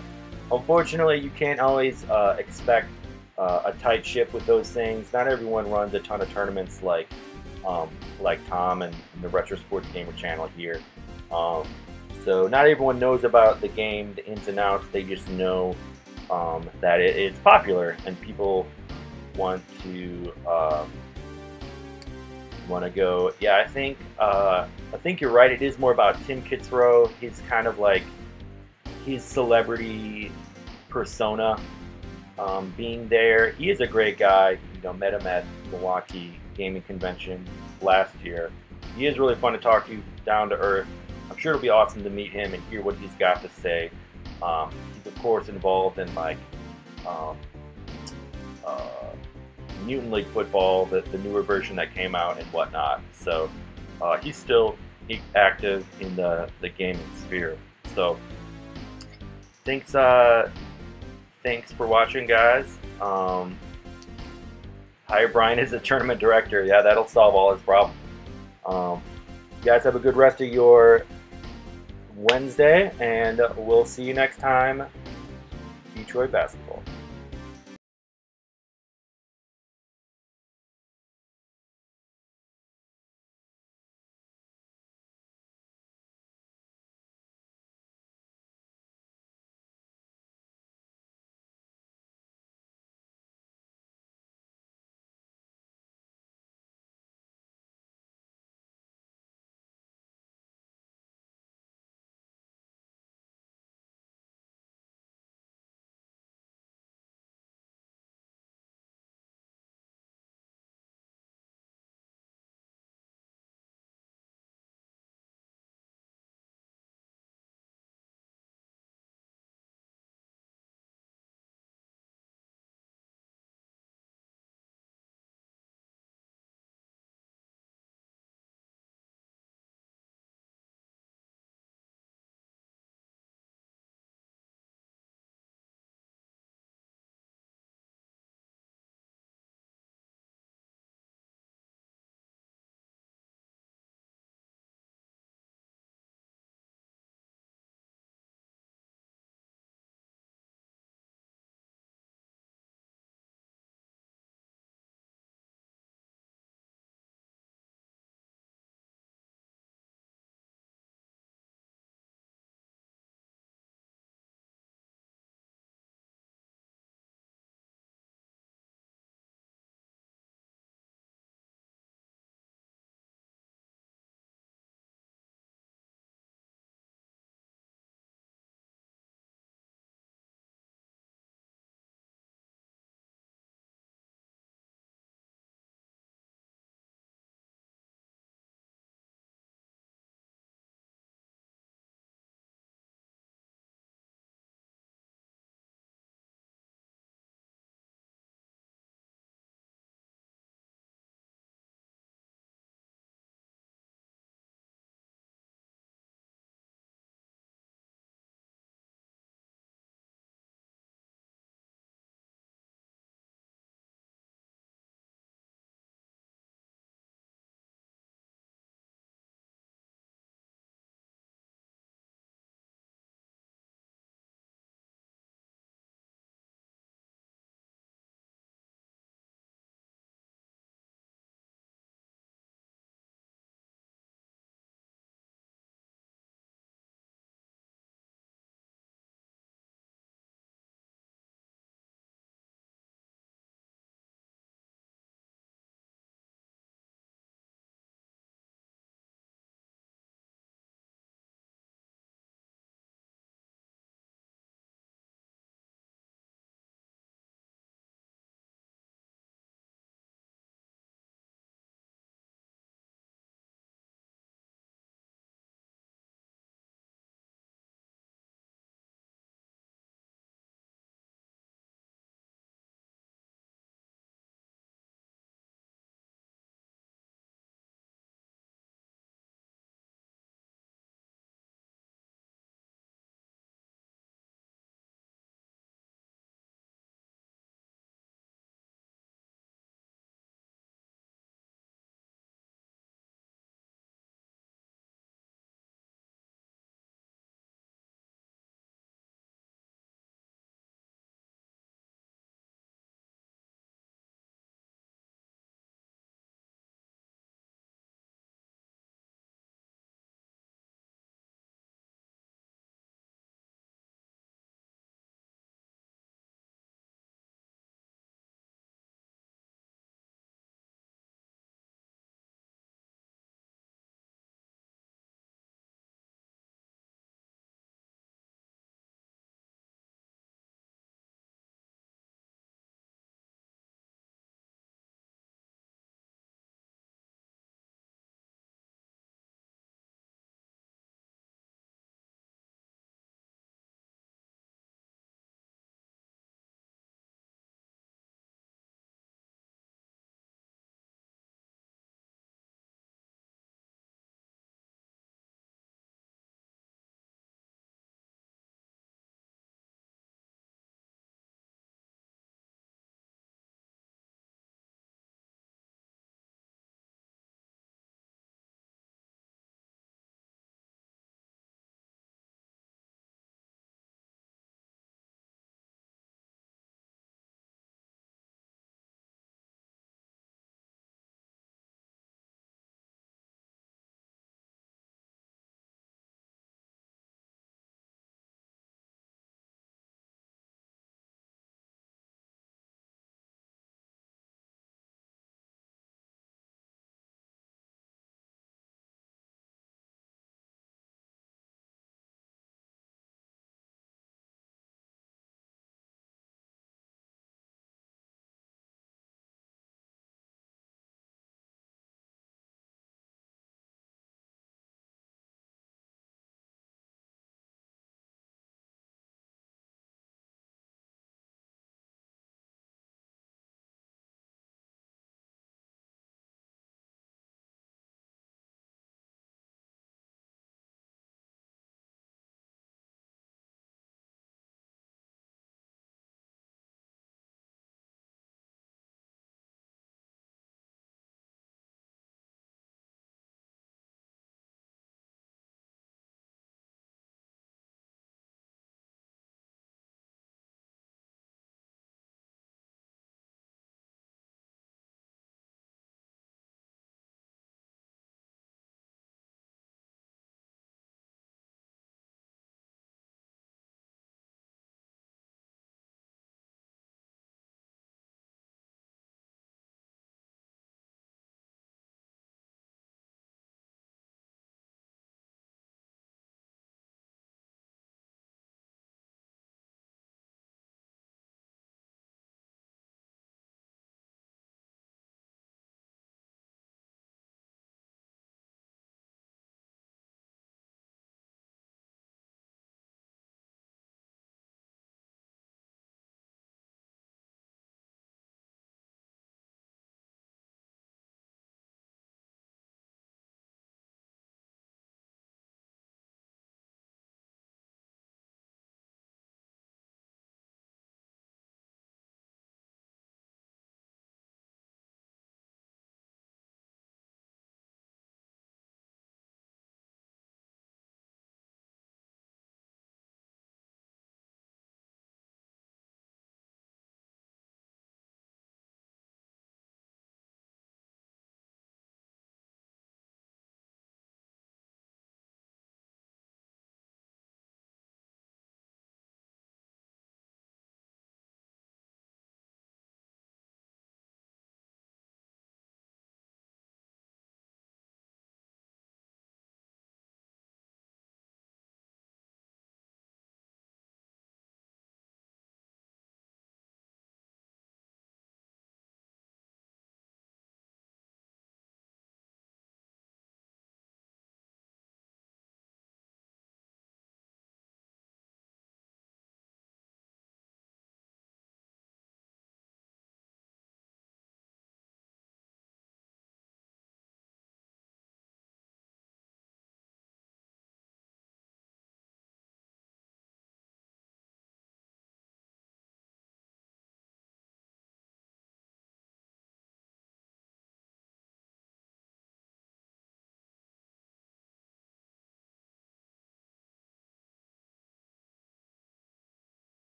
unfortunately you can't always expect a tight ship with those things. Not everyone runs a ton of tournaments like Tom and the Retro Sports Gamer channel here. So not everyone knows about the game, the ins and outs. They just know that it's popular and people want to go. Yeah, I think you're right. It is more about Tim Kitzrow. He's kind of like his celebrity persona being there. He is a great guy. You know, met him at Milwaukee Gaming Convention last year. He is really fun to talk to, down to earth. I'm sure it'll be awesome to meet him and hear what he's got to say. He's of course involved in like Mutant League Football, the newer version that came out and whatnot. So he's still active in the gaming sphere. So thanks thanks for watching, guys. Hire Brian as the tournament director. Yeah, that'll solve all his problems. You guys have a good rest of your Wednesday, and we'll see you next time. Detroit Basketball.